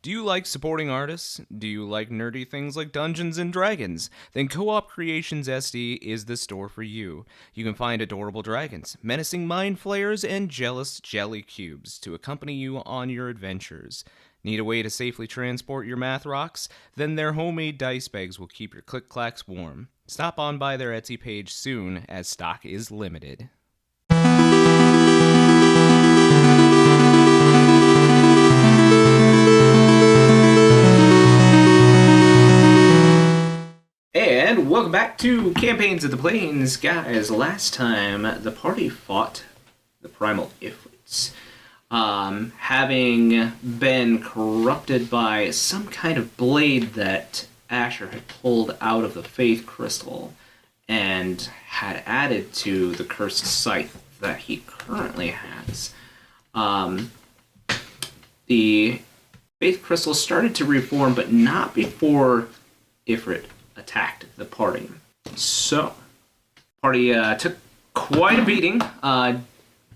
Do you like supporting artists? Do you like nerdy things like Dungeons and Dragons? Then Co-op Creations SD is the store for you. You can find adorable dragons, menacing mind flayers, and jealous jelly cubes to accompany you on your adventures. Need a way to safely transport your math rocks? Then their homemade dice bags will keep your click-clacks warm. Stop on by their Etsy page soon, as stock is limited. And welcome back to Campaigns of the Plains, guys. Last time, the party fought the Primal Ifrits, having been corrupted by some kind of blade that Asher had pulled out of the Faith Crystal and had added to the cursed scythe that he currently has. The Faith Crystal started to reform, but not before Ifrit attacked the party. So, party took quite a beating, but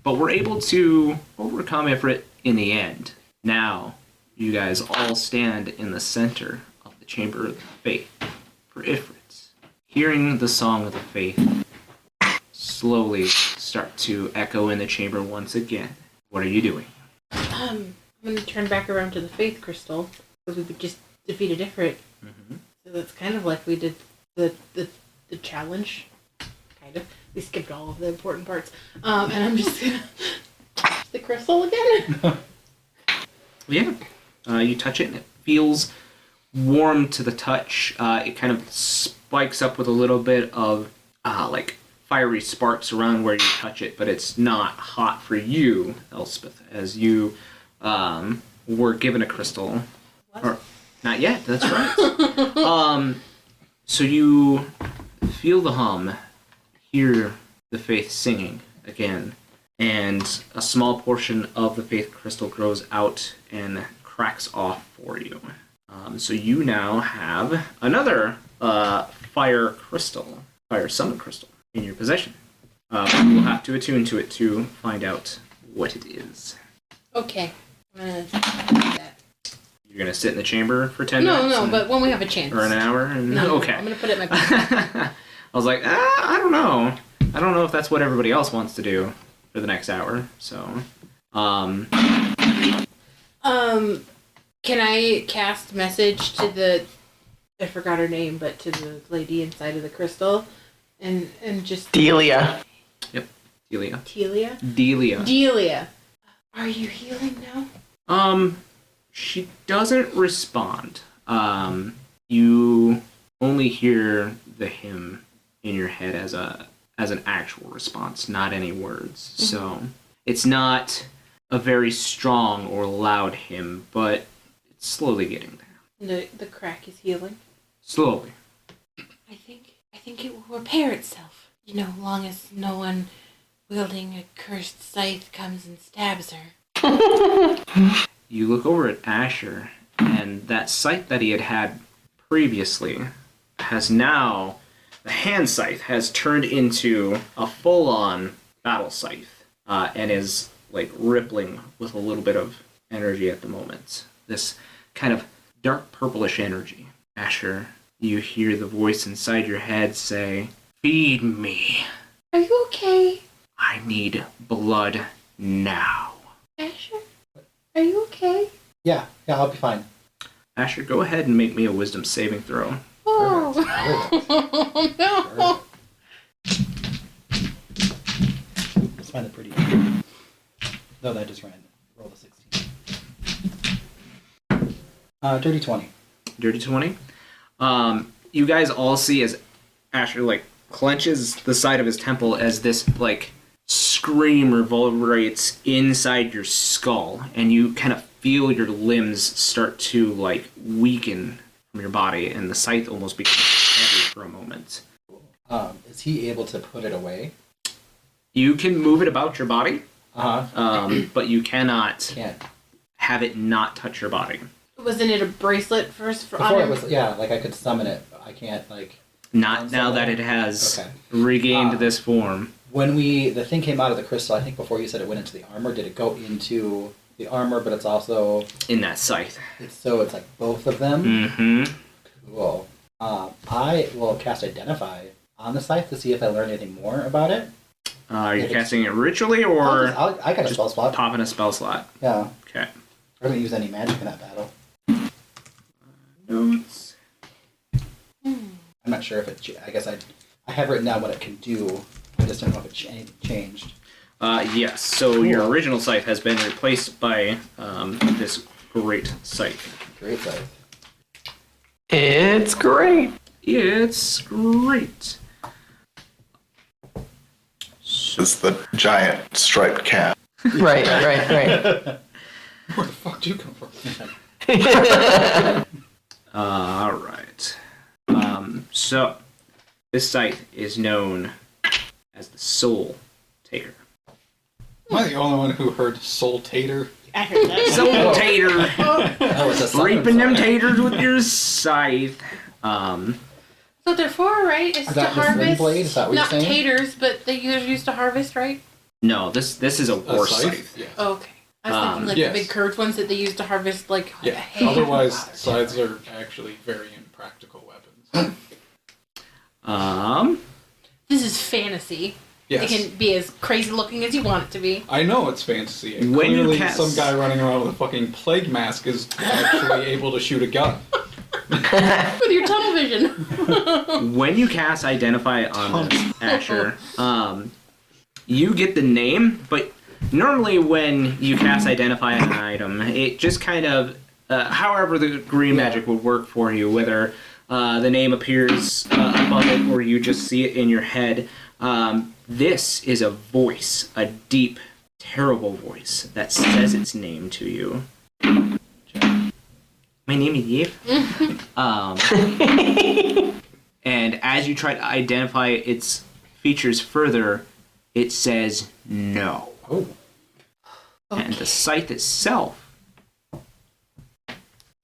were able to overcome Ifrit in the end. Now, you guys all stand in the center of the Chamber of the Faith for Ifrit. Hearing the Song of the Faith slowly start to echo in the chamber once again. What are you doing? I'm going to turn back around to the Faith Crystal, because we just defeated Ifrit. Mm-hmm. So that's kind of like we did the challenge. Kind of. We skipped all of the important parts. And I'm just going to touch the crystal again. Yeah. You touch it and it feels warm to the touch. It kind of spikes up with a little bit of like fiery sparks around where you touch it, but it's not hot for you, Elspeth, as you were given a crystal. What? Or, not yet, that's right. So you feel the hum, hear the Faith singing again, and a small portion of the Faith Crystal grows out and cracks off for you. So you now have another fire summon crystal in your possession. You'll have to attune to it to find out what it is. Okay. I'm going to do that. You're going to sit in the chamber for 10 No, minutes? No, but when we have a chance. Or an hour? And, No, okay. I'm going to put it in my pocket. I was like, I don't know. I don't know if that's what everybody else wants to do for the next hour, so... Can I cast message to the... I forgot her name, but to the lady inside of the crystal, and just... Delia. Yep, Delia. Telia? Delia. Delia. Are you healing now? She doesn't respond. You only hear the hymn in your head as an actual response, not any words. Mm-hmm. So it's not a very strong or loud hymn, but it's slowly getting there. The crack is healing? Slowly. I think it will repair itself. Long as no one wielding a cursed scythe comes and stabs her. You look over at Asher, and that scythe that he had previously has now, the hand scythe has turned into a full-on battle scythe, and is like rippling with a little bit of energy at the moment. This kind of dark purplish energy. Asher, you hear the voice inside your head say, "Feed me. Are you okay? I need blood now." Asher? Are you okay? Yeah, I'll be fine. Asher, go ahead and make me a wisdom saving throw. Oh, Perfect. no. Let's find it pretty. No, that just ran. Roll the 16. Dirty 20. Dirty 20. You guys all see as Asher, clenches the side of his temple as this, scream reverberates inside your skull, and you kind of feel your limbs start to, weaken from your body, and the scythe almost becomes heavy for a moment. Is he able to put it away? You can move it about your body, Uh-huh. but you cannot Can't. have it not touch your body. Wasn't it a bracelet first? Before it was, I could summon it, but I can't, Not now that it has Okay. regained this form. When the thing came out of the crystal, I think before you said it went into the armor, did it go into the armor, but it's also in that scythe. it's like both of them. Mm-hmm. Cool. I will cast Identify on the scythe to see if I learn anything more about it. Are you casting it ritually or I got a spell slot. popping a spell slot? Yeah. Okay. I haven't used any magic in that battle. Notes. I'm not sure if it. I guess I have written down what it can do. I just don't know if anything changed. Yes. So your original scythe has been replaced by this great scythe. Great scythe. It's great. It's great. It's the giant striped cat. Right. Where the fuck do you come from? All right. So this scythe is known as the Soul Taker. Am I the only one who heard Soul Tater? I heard that. Soul Tater. Oh, it's a Reaping them taters with your scythe. So they're for, right? It's Is to that the sling harvest. blade? Is that what you're Not saying? taters, but they are used to harvest, right? No, this is a war scythe? scythe. Yeah. Oh, okay. I was thinking like yes. the big curved ones that they use to harvest like Yeah. hay. Otherwise, scythes are actually very impractical weapons. This is fantasy. Yes. It can be as crazy looking as you want it to be. I know it's fantasy. And When you clearly, cast- some guy running around with a fucking plague mask is actually able to shoot a gun. With your tunnel vision. When you cast Identify on this, Asher, you get the name, but normally when you cast Identify on an item, it just kind of, however the green magic would work for you, whether the name appears above it or you just see it in your head, this is a voice, a deep, terrible voice that says its name to you. My name is Yip. And as you try to identify its features further, it says no. Oh. And the scythe itself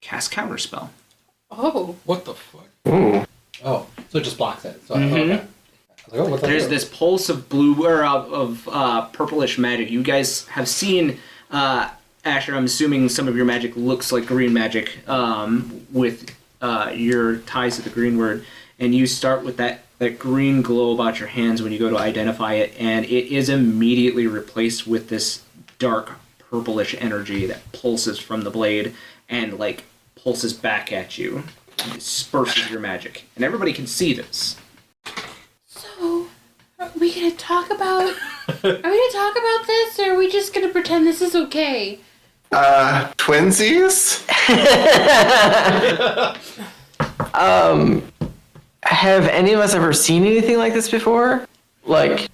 casts Counterspell. Oh. What the fuck? Ooh. Oh. So it just blocks it. So Mhm. okay. I was like, oh, what's that There's do? this pulse of blue or of purplish magic. You guys have seen Asher. I'm assuming some of your magic looks like green magic with your ties to the green word, and you start with that green glow about your hands when you go to identify it, and it is immediately replaced with this dark purplish energy that pulses from the blade and like pulses back at you, and disperses your magic, and everybody can see this. So, are we gonna talk about? This, or are we just gonna pretend this is okay? Twinsies? Have any of us ever seen anything like this before? Like,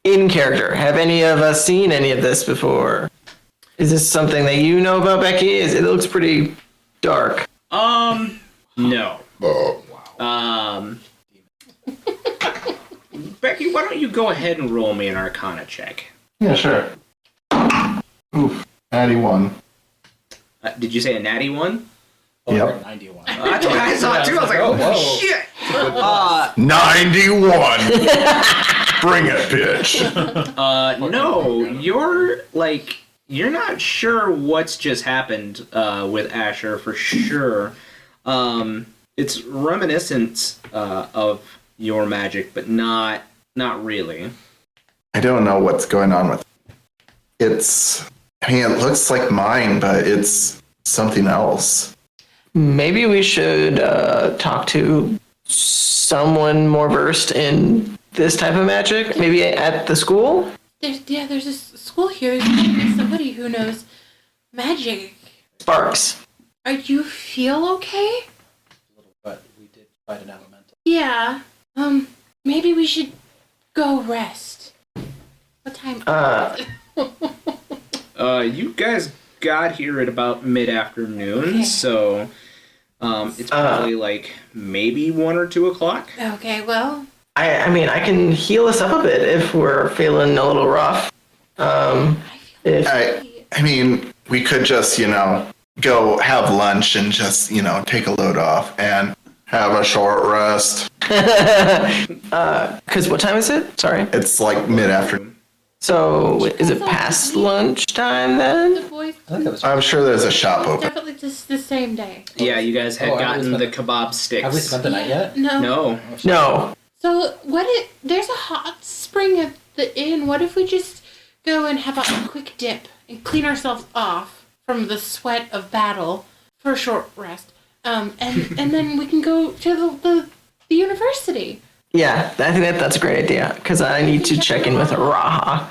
in character, have any of us seen any of this before? Is this something that you know about, Becky? It looks pretty dark. No. Oh. Becky, why don't you go ahead and roll me an Arcana check? Yeah, sure. Oof. Natty one. Did you say a natty one? Oh, Yep. we're at 91. That's what I saw too. I was like, oh, whoa. shit. 91! Bring it, bitch. No, you're not sure what's just happened with Asher for sure. It's reminiscent of your magic, but not really. I don't know what's going on with it. It looks like mine, but it's something else. Maybe we should talk to someone more versed in this type of magic. Maybe at the school? There's this school here. There's gotta be somebody who knows magic. Sparks. Are you feel okay? But we did fight an elemental. Yeah. Maybe we should go rest. What time? You guys got here at about mid-afternoon, Okay. so it's probably like maybe 1 or 2 o'clock. Okay, well, I mean, I can heal us up a bit if we're feeling a little rough. I feel If, I mean, we could just, go have lunch and just, take a load off and have a short rest. because what time is it? Sorry. It's like mid-afternoon. So is it past lunchtime The then? boys. I think that was. I'm sure there's a shop open. Definitely just the same day. Yeah, you guys had Oh, gotten have we the kebab sticks. Have we spent the night yet? No. No. No. So there's a hot spring at the inn. What if we just go and have a quick dip and clean ourselves off from the sweat of battle for a short rest, and then we can go to the university. Yeah, I think that's a great idea because I need to check in with Raha,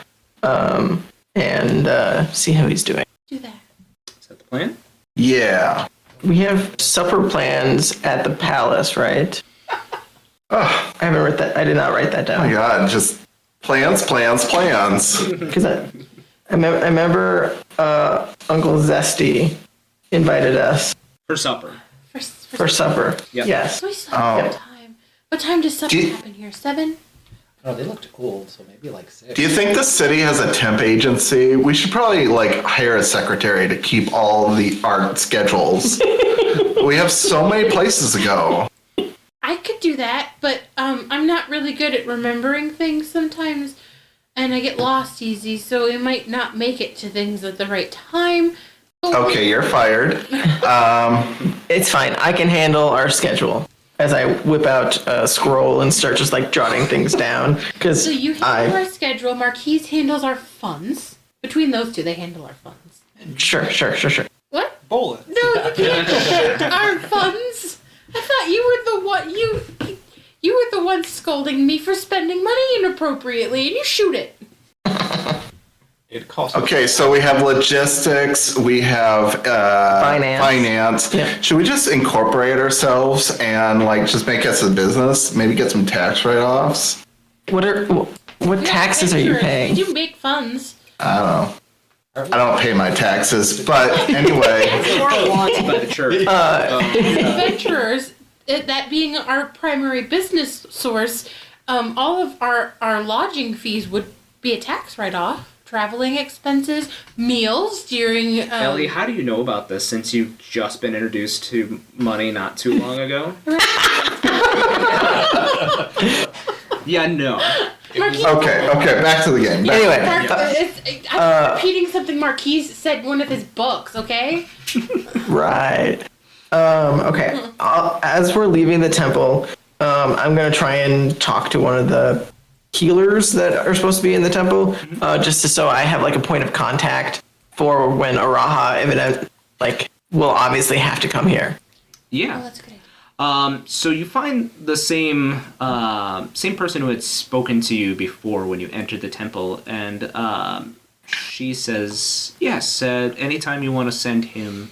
and see how he's doing. Do that. Is that the plan? Yeah. We have supper plans at the palace, right? Oh I haven't written that. I did not write that my down god, just plans. because I remember Uncle Zesty invited us For supper. for supper. Yep. Yes. So we still have Oh. time. What time does supper Do you- happen here? 7? Oh, they looked old, so maybe like 6. Do you think the city has a temp agency? We should probably hire a secretary to keep all the art schedules. We have so many places to go. I could do that, but I'm not really good at remembering things sometimes, and I get lost easy, so we might not make it to things at the right time. But Okay, you're fired. It's fine. I can handle our schedule as I whip out a scroll and start just jotting things down because So you handle our schedule, Marquies handles our funds. Between those two, they handle our funds. Sure. What? Bowl it. No, you can't our funds. I thought you were the one you were the one scolding me for spending money inappropriately, and you shoot it. It costs. Okay, so we have logistics, we have finance. Yeah. Should we just incorporate ourselves and just make us a business? Maybe get some tax write-offs? What taxes are you paying? You make funds. I don't know. I don't pay my taxes, but anyway. Or wanted by the church. Adventurers, that being our primary business source, all of our lodging fees would be a tax write-off. Traveling expenses, meals during. Ellie, how do you know about this since you've just been introduced to money not too long ago? Yeah, no. Okay, back to the game. Anyway, I'm repeating something Marquis said in one of his books, okay? right. Okay. As we're leaving the temple, I'm gonna try and talk to one of the healers that are supposed to be in the temple, just so I have a point of contact for when Araha will obviously have to come here. Yeah. Oh, that's a good idea. So you find the same person who had spoken to you before when you entered the temple, and she says, yes, anytime you want to send him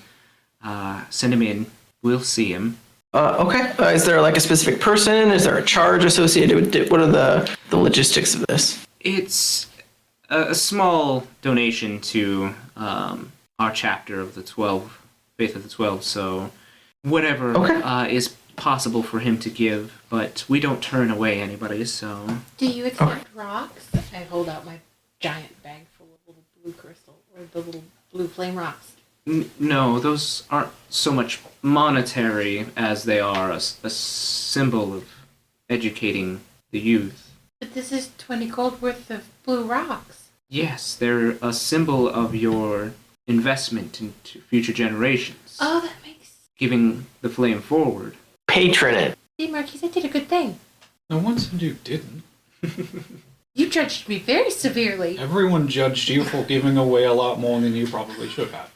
in, we'll see him. Okay. Is there a specific person? Is there a charge associated with it? What are the logistics of this? It's a small donation to our chapter of the 12, Faith of the 12, so whatever is possible for him to give, but we don't turn away anybody, so... Do you accept rocks? I hold out my giant bag full of little blue crystal, or the little blue flame rocks. No, those aren't so much monetary as they are a symbol of educating the youth. But this is 20 gold worth of blue rocks. Yes, they're a symbol of your investment into future generations. Oh, that makes... Giving the flame forward. Patronage. See, Marquis, I did a good thing. No one said you didn't. You judged me very severely. Everyone judged you for giving away a lot more than you probably should have.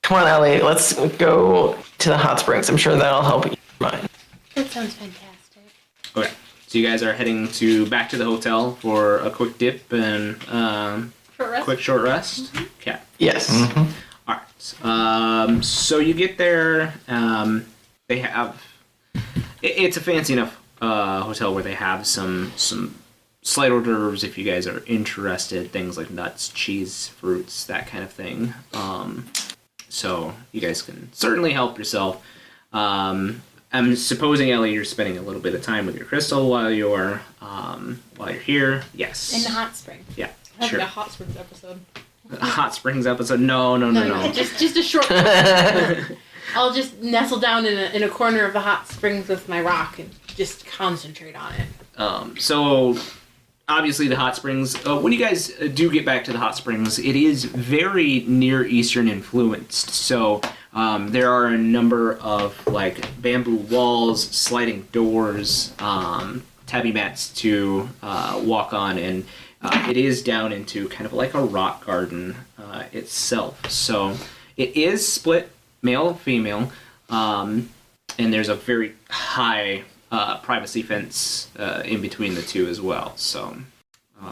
Come on, Ellie. Let's go to the hot springs. I'm sure that'll help you. Mind. That sounds fantastic. Okay, so you guys are heading back to the hotel for a quick dip and Short rest? quick short rest. Okay. Yes. All right. So you get there. They have. It's a fancy enough hotel where they have some slight hors d'oeuvres if you guys are interested. Things like nuts, cheese, fruits, that kind of thing. So you guys can certainly help yourself. I'm supposing, Ellie, you're spending a little bit of time with your crystal while you're here. Yes. In the hot spring. Yeah. Having Sure. a hot springs episode. A hot springs episode. No. Just a short. I'll just nestle down in a corner of the hot springs with my rock and just concentrate on it. So obviously the hot springs. When you guys do get back to the hot springs, it is very Near Eastern influenced. So there are a number of like bamboo walls, sliding doors, tabby mats to walk on, and it is down into kind of like a rock garden itself. So it is split male female, and there's a very high privacy fence in between the two as well. So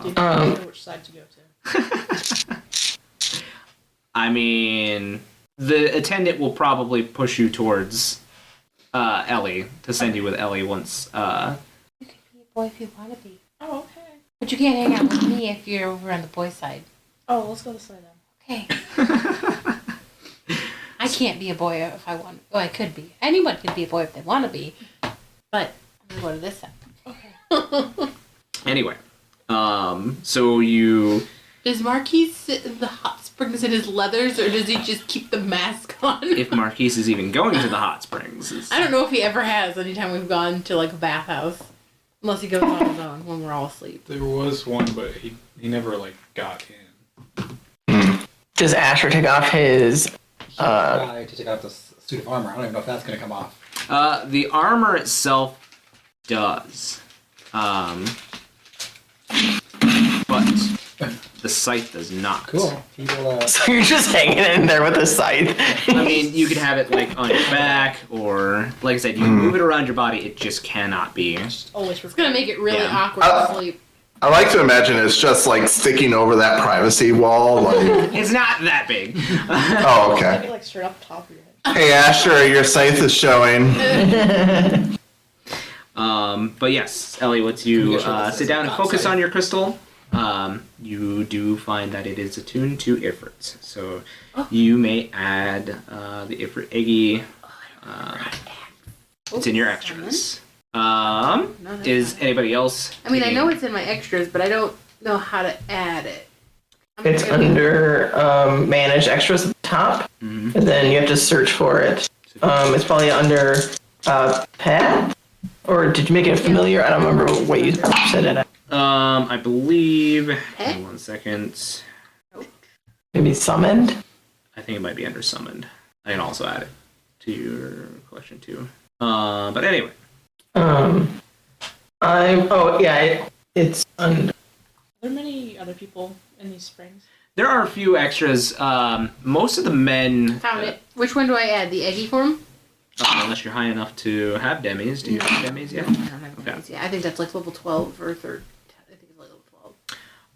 Do you know which side to go to? I mean, the attendant will probably push you towards Ellie to send you with Ellie once. You can be a boy if you want to be. Oh, okay. But you can't hang out with me if you're over on the boy side. Oh, let's go this way then. Okay. I can't be a boy if I want. Oh, I could be. Anyone could be a boy if they want to be. But I'm going to go to this side. Okay. Anyway, so you... Does Marquies sit in the hot springs in his leathers, or does he just keep the mask on? If Marquies is even going to the hot springs. I don't know if he ever has anytime we've gone to like a bathhouse. Unless he goes on his own when we're all asleep. There was one, but he never like got in. Does Asher take off his? Try to take off the suit of armor. I don't even know if that's going to come off. The armor itself does. But the scythe does not. Cool. He will, So you're just hanging in there with a scythe. I mean, you could have it like on your back, or like I said, you can move it around your body. It just cannot be. Always It's gonna make it really Yeah. awkward to sleep. I like to imagine it's just like sticking over that privacy wall. Like, It's not that big. oh, Maybe okay. like straight up top of your head. Hey, Asher, your scythe is showing. But yes, Ellie, once you Make sure this sit is down and outside. focus on your crystal, you do find that it is attuned to Ifrit. So you may add the Ifrit Eggy. It's in your extras. Is anybody else? I mean, I taking- know it's in my extras, but I don't know how to add it. It's under manage extras at the top, and then you have to search for it. It's probably under pet, or did you make it familiar? I don't remember what you said it. I believe. Eh? Hold on 1 second. Maybe summoned. I think it might be under summoned. I can also add it to your collection too. But anyway, it's under. Are there many other people in these springs? there are a few extras. Most of the men. Found it. Which one do I add? The eggy form? Unless you're high enough to have demis. Do you have demis yet? I don't have Okay. these. Yeah, I think that's like level 12 or 3rd. I think it's like level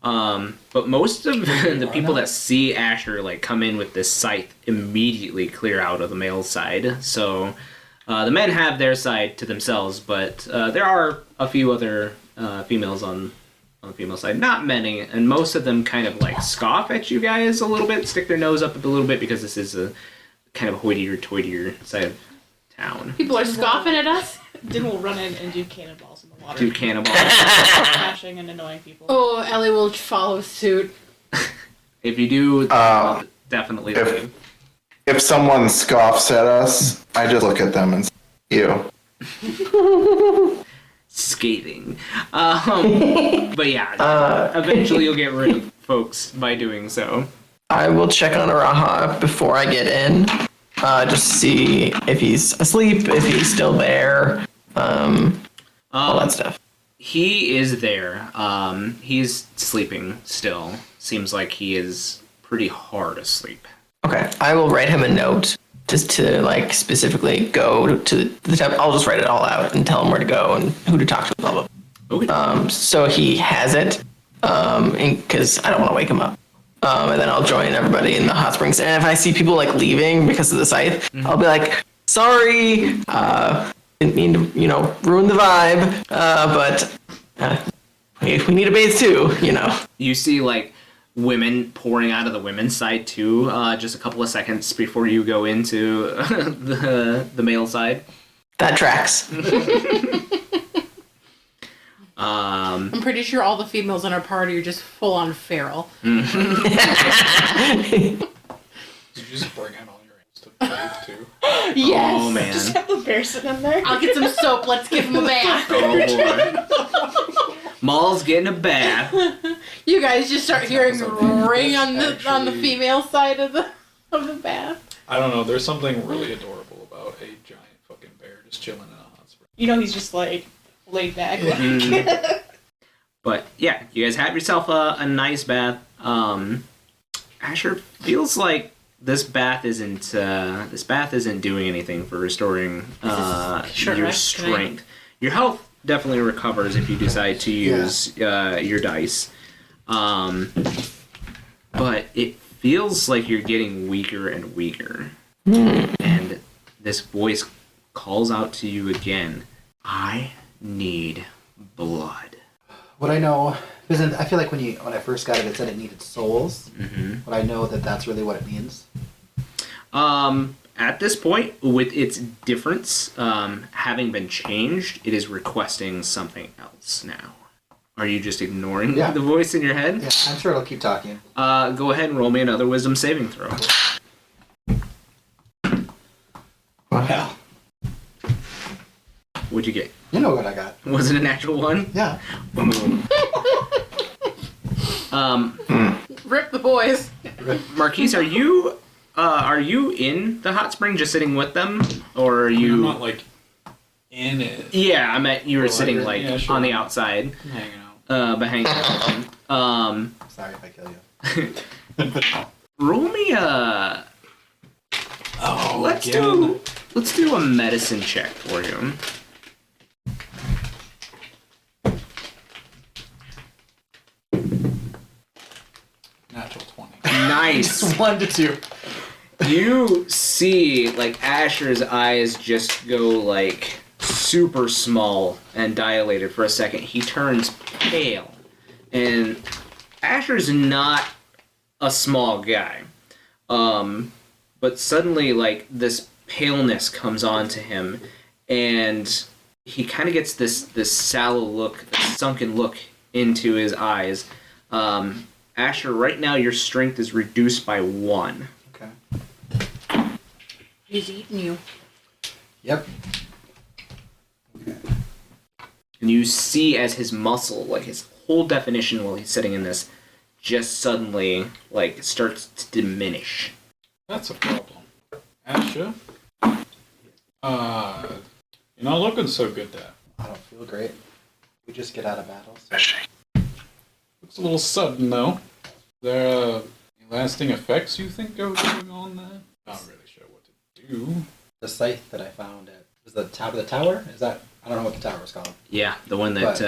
12. But most of the people that see Asher like come in with this scythe immediately clear out of the male side. So the men have their side to themselves, but there are a few other females on the female side. Not many, and most of them kind of like scoff at you guys a little bit, stick their nose up a little bit because this is a kind of hoitier side of town. People are scoffing at us. Then we'll run in and do cannonballs in the water. Do cannibal. Smashing and annoying people. Oh, Ellie will follow suit. If you do, definitely if- leave. If someone scoffs at us, I just look at them and say, you. Scathing. But yeah, eventually you'll get rid of folks by doing so. I will check on Araha before I get in, just to see if he's asleep, if he's still there, all that stuff. He is there. He's sleeping still. Seems like he is pretty hard asleep. Okay, I will write him a note just to like specifically go to the temple. I'll just write it all out and tell him where to go and who to talk to. Blah blah. Okay. So he has it, because I don't want to wake him up. And then I'll join everybody in the hot springs. And if I see people like leaving because of the scythe, I'll be like, sorry, didn't mean to, ruin the vibe, but we need a bathe too, You see like women pouring out of the women's side too, just a couple of seconds before you go into the male side. That tracks. I'm pretty sure all the females in our party are just full on feral. Did you just bring out all your ants to bathe too? Yes. Oh man. Just have the bear sitting in there. I'll get some soap. Let's give him a bath. Oh boy. Maul's getting a bath. You guys just start hearing That's a awesome. ring on the Actually- female side of the bath. I don't know. There's something really adorable about a giant fucking bear just chilling in a hot spring. You know he's just like laid back. But yeah, you guys have yourself a nice bath. Asher, feels like this bath isn't doing anything for restoring short your rest tonight? strength. Your health definitely recovers if you decide to use your dice. But it feels like you're getting weaker and weaker. And this voice calls out to you again. I need blood. What I know, because I feel like when I first got it said it needed souls. Mm-hmm. But I know that that's really what it means. At this point, with its difference having been changed, it is requesting something else now. Are you just ignoring the voice in your head? Yeah, I'm sure it'll keep talking. Go ahead and roll me another wisdom saving throw. Wow. What'd you get? You know what I got. Was it a natural one? Yeah. Rip the boys. Marquies, are you in the hot spring just sitting with them? Or are you... I'm not like in it. Yeah, I meant you were Well, sitting yeah, sure. on the outside. I'm hanging out. But hanging out. Sorry if I kill you. Roll me a... Oh, Let's again? do a medicine check for you. Natural 20. Nice. 1 to 2. You see, like, Asher's eyes just go, like, super small and dilated for a second. He turns pale. And Asher's not a small guy. But suddenly, like, this paleness comes onto him, and he kind of gets this sallow look, this sunken look into his eyes. Asher, right now your strength is reduced by 1. Okay. He's eating you. Yep. Okay. And you see as his muscle, like his whole definition while he's sitting in this, just suddenly, like, starts to diminish. That's a problem. Asher? You're not looking so good there. I don't feel great. We just get out of battle. So. Looks a little sudden, though. There any lasting effects you think are going on there? Not really sure what to do. The scythe that I found was the top of the tower? Is that... I don't know what the tower was called. Yeah, the one that,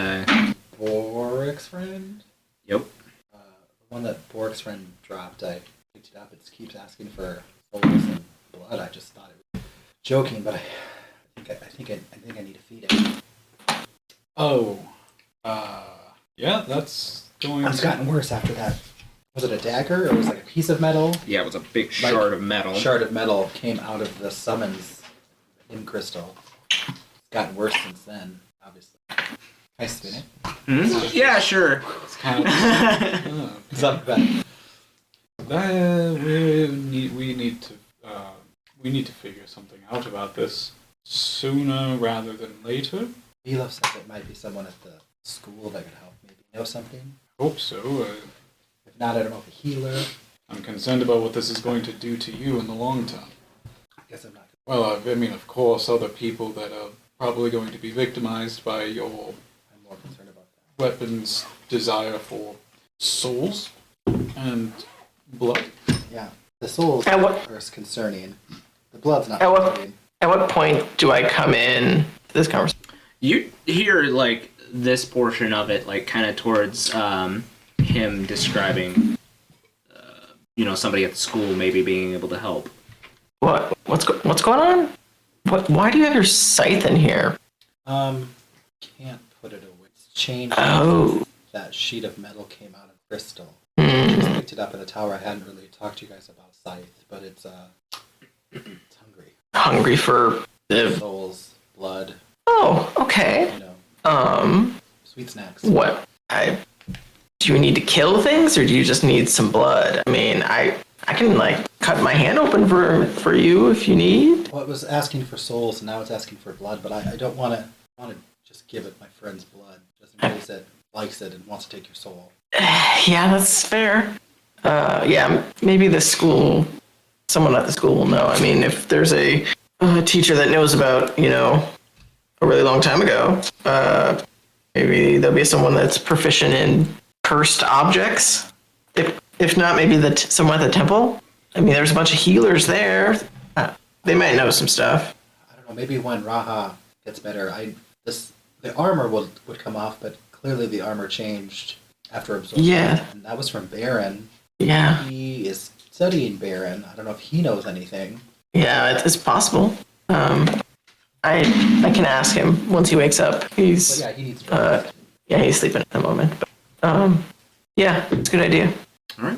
Borik's friend? Yep. The one that Borik's friend dropped, I picked it up. It just keeps asking for souls and blood. I just thought it was joking, but I think I need to feed it. Oh. Yeah, that's going It's gotten worse after that. Was it a dagger or was it like a piece of metal? Yeah, it was a big shard of metal. Shard of metal came out of the summons in crystal. It's gotten worse since then, obviously. Can I spin it? Hmm? Yeah, sure. It's kind of... It's up better. We need to figure something out about this sooner rather than later. Milos said it might be someone at the school that could help. Maybe know something. Hope so. If not, I don't know if a healer. I'm concerned about what this is going to do to you in the long term. I guess I'm not. Well, I mean, of course, other people that are probably going to be victimized by your I'm more concerned about that. weapon's desire for souls and blood. Yeah, the souls And what- are concerning. The blood's not And what- concerning. At what point do I come in to this conversation? You hear, like, this portion of it, like, kind of towards him describing, somebody at the school maybe being able to help. What's going on? Why do you have your scythe in here? Can't put it away. It's changed. Oh. That sheet of metal came out of crystal. Hmm. Just picked it up in the tower. I hadn't really talked to you guys about scythe, but it's hungry. Hungry for the... Souls, blood, Oh, okay. sweet snacks. What? Do you need to kill things, or do you just need some blood? I mean, I can, like, cut my hand open for you if you need. Well, it was asking for souls, and now it's asking for blood, but I don't want to just give it my friend's blood, just in case it likes it and wants to take your soul. Yeah, that's fair. Yeah, maybe the school, someone at the school will know. I mean, if there's a teacher that knows about, a really long time ago, maybe there'll be someone that's proficient in cursed objects. If not, maybe someone at the temple. I mean, there's a bunch of healers there. They might know some stuff. I don't know. Maybe when Raha gets better, the armor would come off, but clearly the armor changed after absorption. Yeah. And that was from Baron. Yeah. He is studying Baron. I don't know if he knows anything. Yeah, it's possible. I can ask him once he wakes up. But yeah, he needs to rest. He's sleeping at the moment. But, yeah, it's a good idea. All right.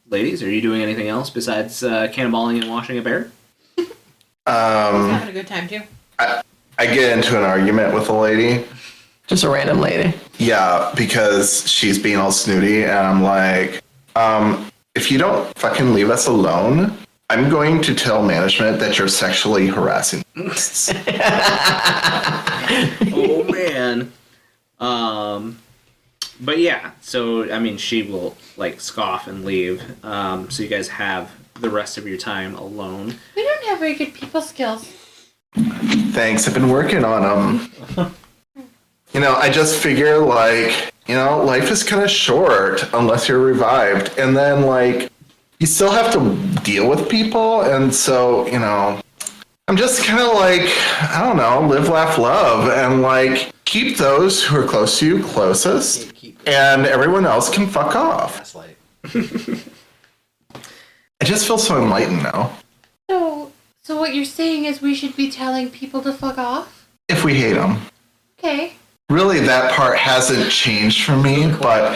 Ladies, are you doing anything else besides cannonballing and washing a bear? He's having a good time too. I get into an argument with a lady. Just a random lady. Yeah, because she's being all snooty, and I'm like, if you don't fucking leave us alone, I'm going to tell management that you're sexually harassing us. Oh man. But yeah, so I mean, she will like scoff and leave. So you guys have the rest of your time alone. We don't have very good people skills. Thanks, I've been working on them. I just figure life is kind of short unless you're revived, and then you still have to deal with people, and so I'm just kind of I don't know, live, laugh, love, and keep those who are close to you closest, and everyone else can fuck off. Gaslight. I just feel so enlightened now. So what you're saying is we should be telling people to fuck off? If we hate them. Okay. Really, that part hasn't changed for me, but,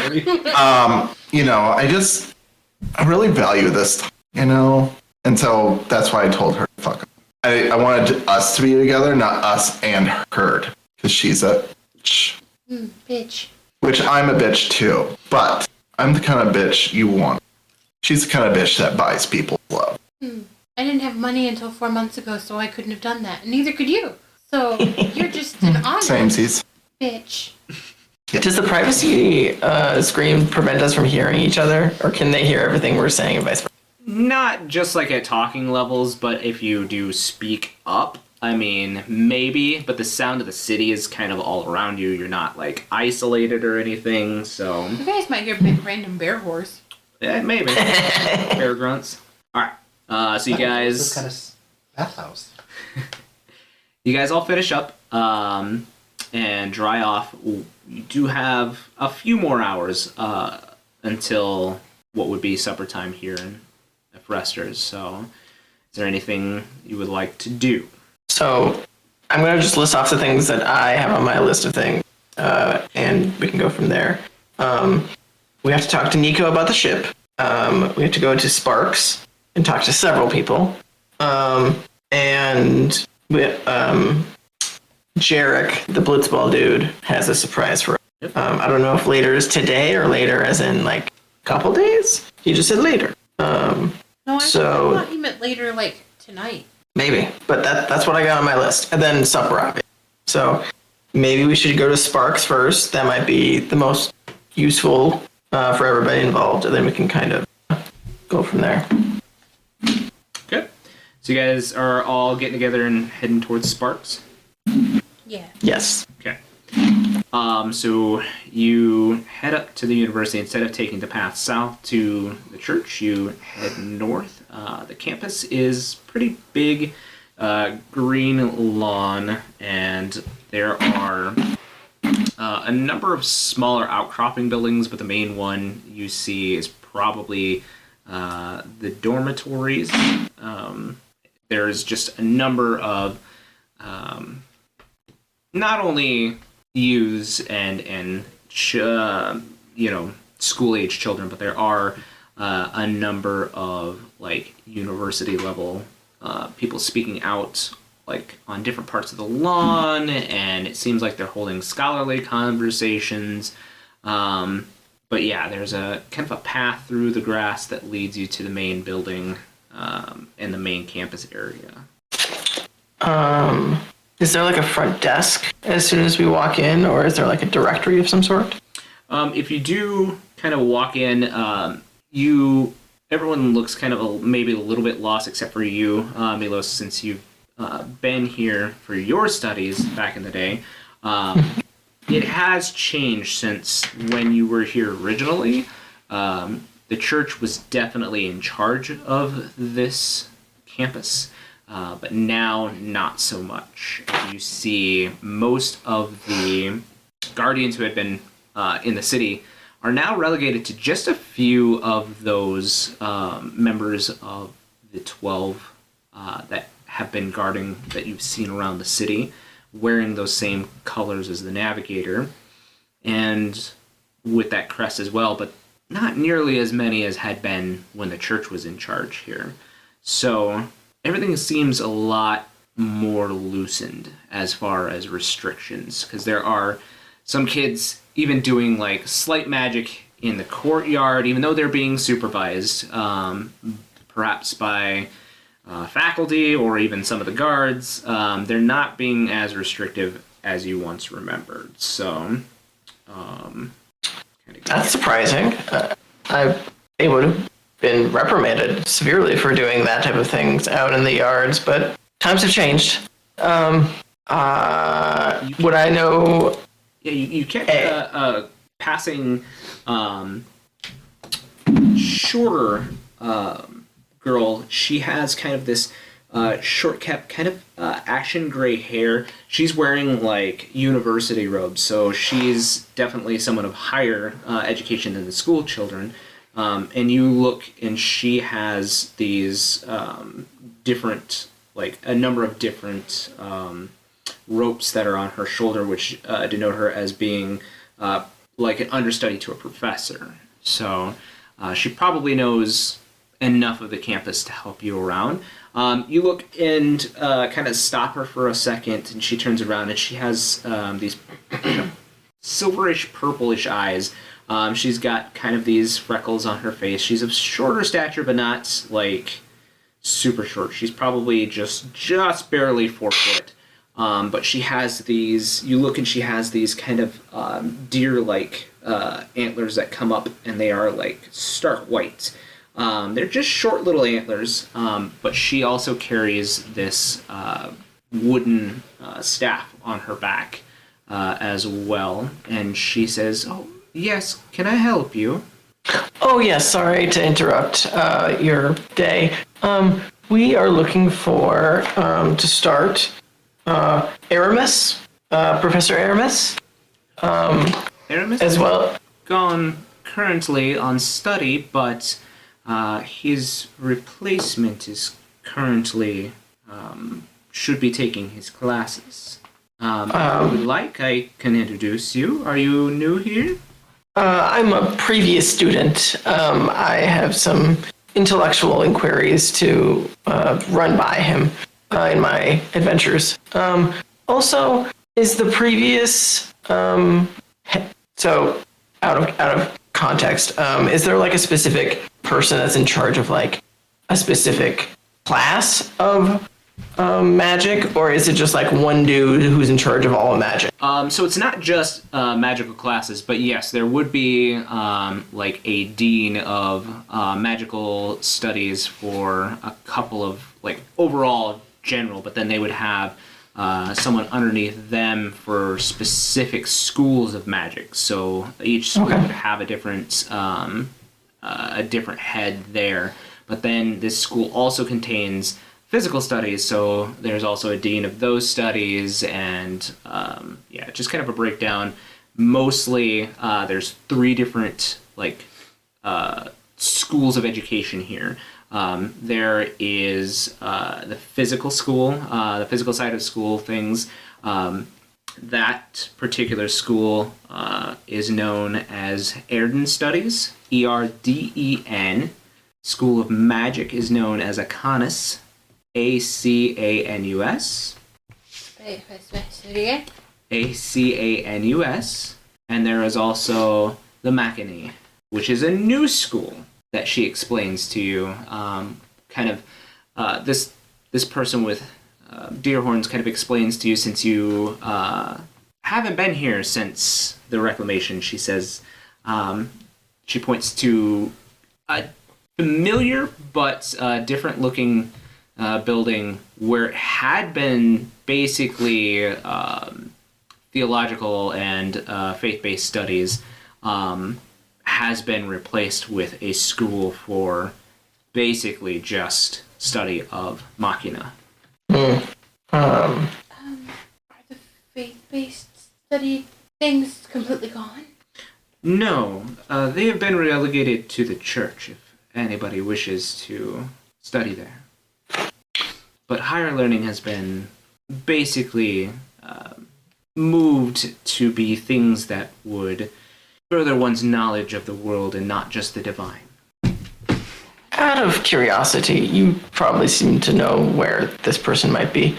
I really value this, and so that's why I told her to fuck. I wanted us to be together, not us and her, because she's a bitch. Bitch. Which I'm a bitch too, but I'm the kind of bitch you want. She's the kind of bitch that buys people love. I didn't have money until 4 months ago, so I couldn't have done that. And neither could you. So you're just an honest Samesies. bitch. Does the privacy screen prevent us from hearing each other, or can they hear everything we're saying and vice versa? Not just at talking levels, but if you do speak up, I mean, maybe, but the sound of the city is kind of all around you. You're not isolated or anything, so You guys might hear big random bear horse. yeah, maybe. Bear grunts. All right. So you guys, This kind of bathhouse. you guys all finish up and dry off. You do have a few more hours until what would be supper time here in Fresters. So, is there anything you would like to do? So I'm going to just list off the things that I have on my list of things, and we can go from there. We have to talk to Nico about the ship. We have to go to Sparks and talk to several people. And Jarek, the Blitzball dude, has a surprise for us. I don't know if later is today or later as in couple days. He just said later. No, I So- thought he meant later, tonight. Maybe, but that's what I got on my list. And then supper, obviously. So maybe we should go to Sparks first. That might be the most useful for everybody involved, and then we can kind of go from there. Okay. So you guys are all getting together and heading towards Sparks? Yeah. Yes. Okay. So you head up to the university. Instead of taking the path south to the church, you head north. The campus is pretty big, green lawn, and there are a number of smaller outcropping buildings, but the main one you see is probably the dormitories. There's just a number of not only youths and school age children, but there are a number of university level people speaking out on different parts of the lawn, and it seems like they're holding scholarly conversations. But yeah, there's a kind of a path through the grass that leads you to the main building in the main campus area. Is there like a front desk as soon as we walk in, or is there like a directory of some sort? If you do kind of walk in, everyone looks kind of maybe a little bit lost except for you, Milos, since you've been here for your studies back in the day. It has changed since when you were here originally. The church was definitely in charge of this campus, but now not so much. You see most of the guardians who had been in the city are now relegated to just a few of those members of the 12 that have been guarding that you've seen around the city, wearing those same colors as the navigator, and with that crest as well, but not nearly as many as had been when the church was in charge here. So everything seems a lot more loosened as far as restrictions, because there are some kids even doing like slight magic in the courtyard, even though they're being supervised, perhaps by faculty or even some of the guards. They're not being as restrictive as you once remembered. So, That's surprising. They would have been reprimanded severely for doing that type of things out in the yards, but times have changed. Would I know? Yeah, you catch a passing shorter girl. She has kind of this short kept kind of ashen gray hair. She's wearing like university robes, so she's definitely someone of higher education than the school children. And you look, and she has these different, like a number of different ropes that are on her shoulder, which denote her as being like an understudy to a professor. So she probably knows enough of the campus to help you around. You look and kind of stop her for a second, and she turns around, and she has these silverish, purplish eyes. She's got kind of these freckles on her face. She's of shorter stature, but not like super short. She's probably just barely 4 foot. But she has these, you look and she has these kind of deer-like antlers that come up, and they are like stark white. They're just short little antlers, but she also carries this wooden staff on her back as well. And she says, "Oh, yes, can I help you?" Oh, yes, sorry to interrupt your day. We are looking for, to start, Aramis, Professor Aramis. Aramis As well. gone currently on study, but his replacement is currently should be taking his classes. If you would like, I can introduce you. Are you new here? I'm a previous student. I have some intellectual inquiries to run by him in my adventures. Also, is the previous so out of context, is there like a specific person that's in charge of like a specific class of magic, or is it just like one dude who's in charge of all magic? So it's not just magical classes, but yes, there would be like a dean of magical studies for a couple of like overall general, but then they would have someone underneath them for specific schools of magic. So each school would have a different head there. But then this school also contains physical studies, so there's also a dean of those studies, and just kind of a breakdown. Mostly, there's 3 different like schools of education here. There is the physical school, the physical side of school things. That particular school is known as Erden Studies, ERDEN. School of Magic is known as Acanus, ACANUS. ACANUS. And there is also the Machinae, which is a new school that she explains to you. This person with Deerhorns kind of explains to you, since you haven't been here since the reclamation, she says, she points to a familiar but different looking building where it had been basically theological and faith-based studies, has been replaced with a school for basically just study of machina. Are the faith-based study things completely gone? No, they have been relegated to the church if anybody wishes to study there. But higher learning has been basically moved to be things that would further one's knowledge of the world and not just the divine. Out of curiosity, you probably seem to know where this person might be.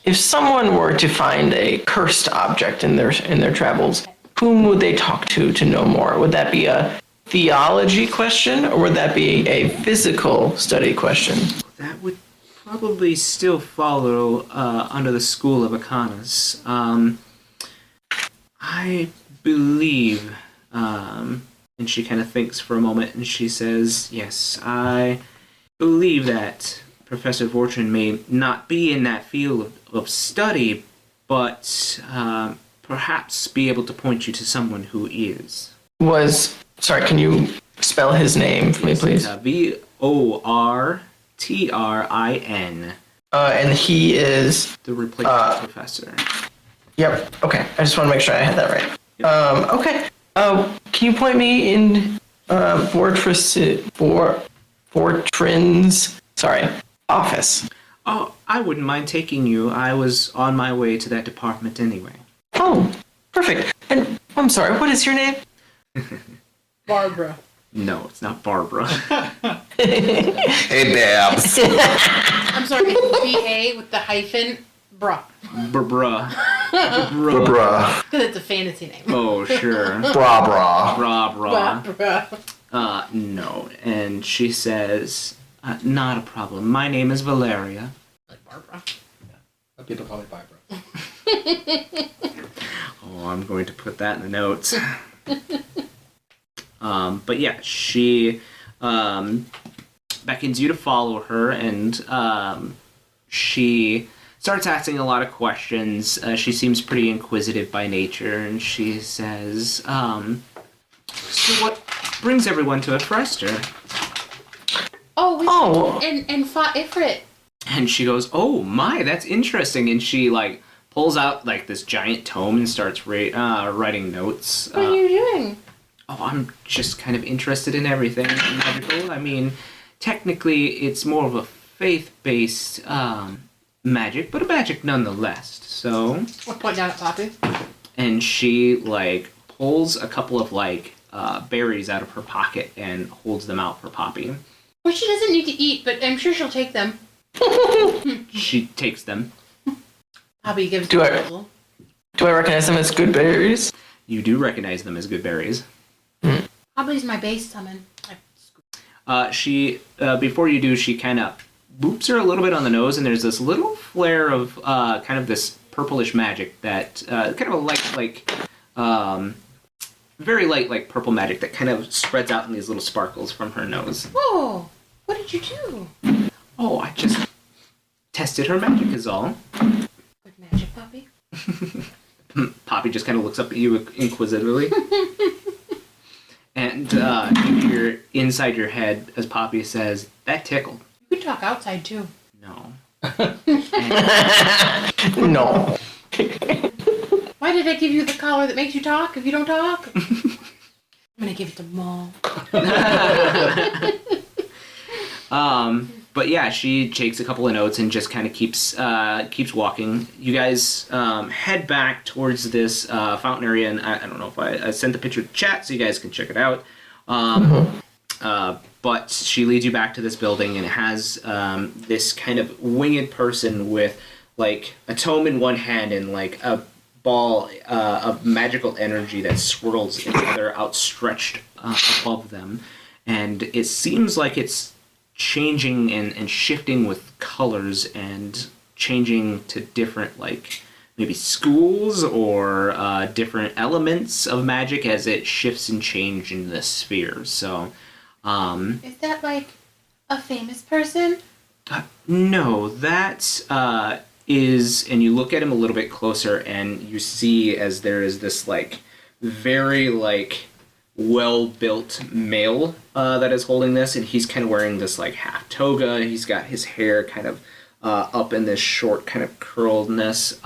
If someone were to find a cursed object in their travels, whom would they talk to know more? Would that be a theology question, or would that be a physical study question? That would probably still follow under the school of Akanas. I believe, and she kind of thinks for a moment, and she says, yes, I believe that Professor Fortune may not be in that field of study, but perhaps be able to point you to someone who is. Sorry, can you spell his name for me, please? Vortrin. And he is... The replacement professor. Yep, okay. I just want to make sure I had that right. Yep. Okay. Can you point me in Fortrin's office? Oh, I wouldn't mind taking you. I was on my way to that department anyway. Oh, perfect. And I'm sorry, what is your name? Barbara. No, it's not Barbara. Hey, Babs. I'm sorry, B-A with the hyphen. Bruh. Bruh. Bruh. Because it's a fantasy name. Oh, sure. Bra bra. Bruh. No. And she says, not a problem. My name is Valeria. Like Barbara. But people call me Barbara. Oh, I'm going to put that in the notes. But yeah, she beckons you to follow her, and she starts asking a lot of questions. She seems pretty inquisitive by nature, and she says, so what brings everyone to Efrester? And fought Ifrit. And she goes, oh my, that's interesting. And she pulls out this giant tome and starts writing notes. What are you doing? Oh, I'm just kind of interested in everything magical. I mean, technically, it's more of a faith-based magic, but a magic nonetheless. So. I'll point down at Poppy. And she pulls a couple of berries out of her pocket and holds them out for Poppy. Well, she doesn't need to eat, but I'm sure she'll take them. She takes them. Poppy gives Do them I- a little. Do I recognize them as good berries? You do recognize them as good berries. Poppy's my base summon. She before you do, she kind of boops her a little bit on the nose, and there's this little flare of kind of this purplish magic that kind of a light, very light, purple magic that kind of spreads out in these little sparkles from her nose. Whoa! What did you do? Oh, I just tested her magic is all. Good magic, Poppy. Poppy just kind of looks up at you inquisitively. And you hear inside your head as Poppy says, that tickled. You could talk outside, too. No. No. Why did I give you the collar that makes you talk if you don't talk? I'm gonna give it to Maul. But yeah, she takes a couple of notes and just kind of keeps walking. You guys head back towards this fountain area, and I don't know if I sent the picture to chat so you guys can check it out. But she leads you back to this building, and it has this kind of winged person with a tome in one hand and a ball of magical energy that swirls in the other, outstretched above them, and it seems like it's changing and shifting with colors and changing to different, like, maybe schools or different elements of magic as it shifts and changes in the sphere. So, Is that like a famous person? no, that is, and you look at him a little bit closer, and you see as there is this, like, very, like, well-built male that is holding this, and he's kind of wearing this, like, half toga. He's got his hair kind of up in this short kind of curledness.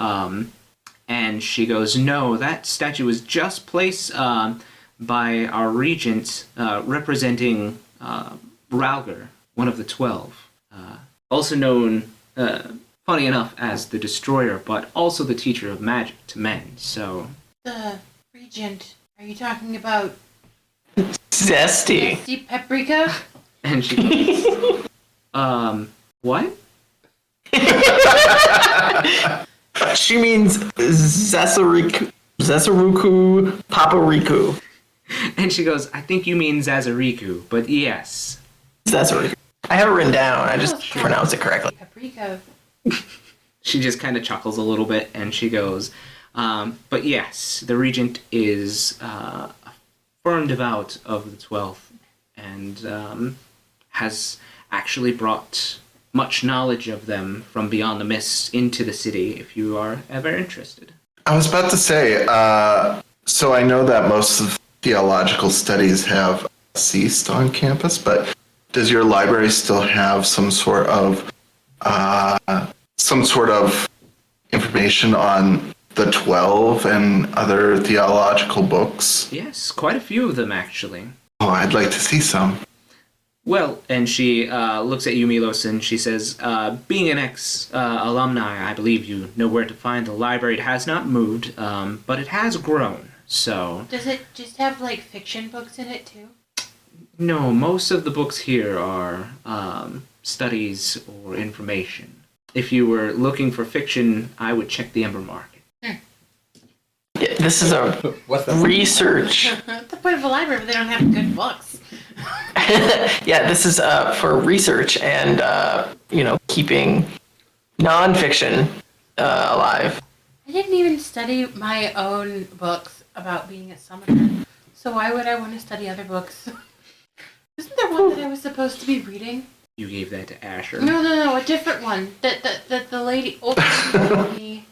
And she goes, no, that statue was just placed by our regent representing Ralger, one of the 12. Also known, funny enough, as the Destroyer, but also the teacher of magic to men. So, The regent. Are you talking about Zesty. Zesty Paprika? and she goes, what? She means Zesaruku Papariku. And she goes, I think you mean Zazariku, but yes. Zesaruku. I have it written down. I just pronounce it correctly. Paprika. She just kind of chuckles a little bit, and she goes, but yes, the regent is a firm devout of the 12th, and has actually brought much knowledge of them from beyond the mists into the city, if you are ever interested. I was about to say, so I know that most of theological studies have ceased on campus, but does your library still have some sort of information on the 12 and other theological books? Yes, quite a few of them, actually. Oh, I'd like to see some. Well, and she looks at you, Milos, and she says, being an ex-alumni, I believe you know where to find the library. It has not moved, but it has grown, so... Does it just have, like, fiction books in it, too? No, most of the books here are studies or information. If you were looking for fiction, I would check the Ember Market. Yeah, this is a What's that? research. What's the point of a library if they don't have good books? Yeah, this is for research and keeping nonfiction alive. I didn't even study my own books about being a summoner, so why would I want to study other books? Isn't there one that I was supposed to be reading? You gave that to Asher. No, a different one. That the lady told me.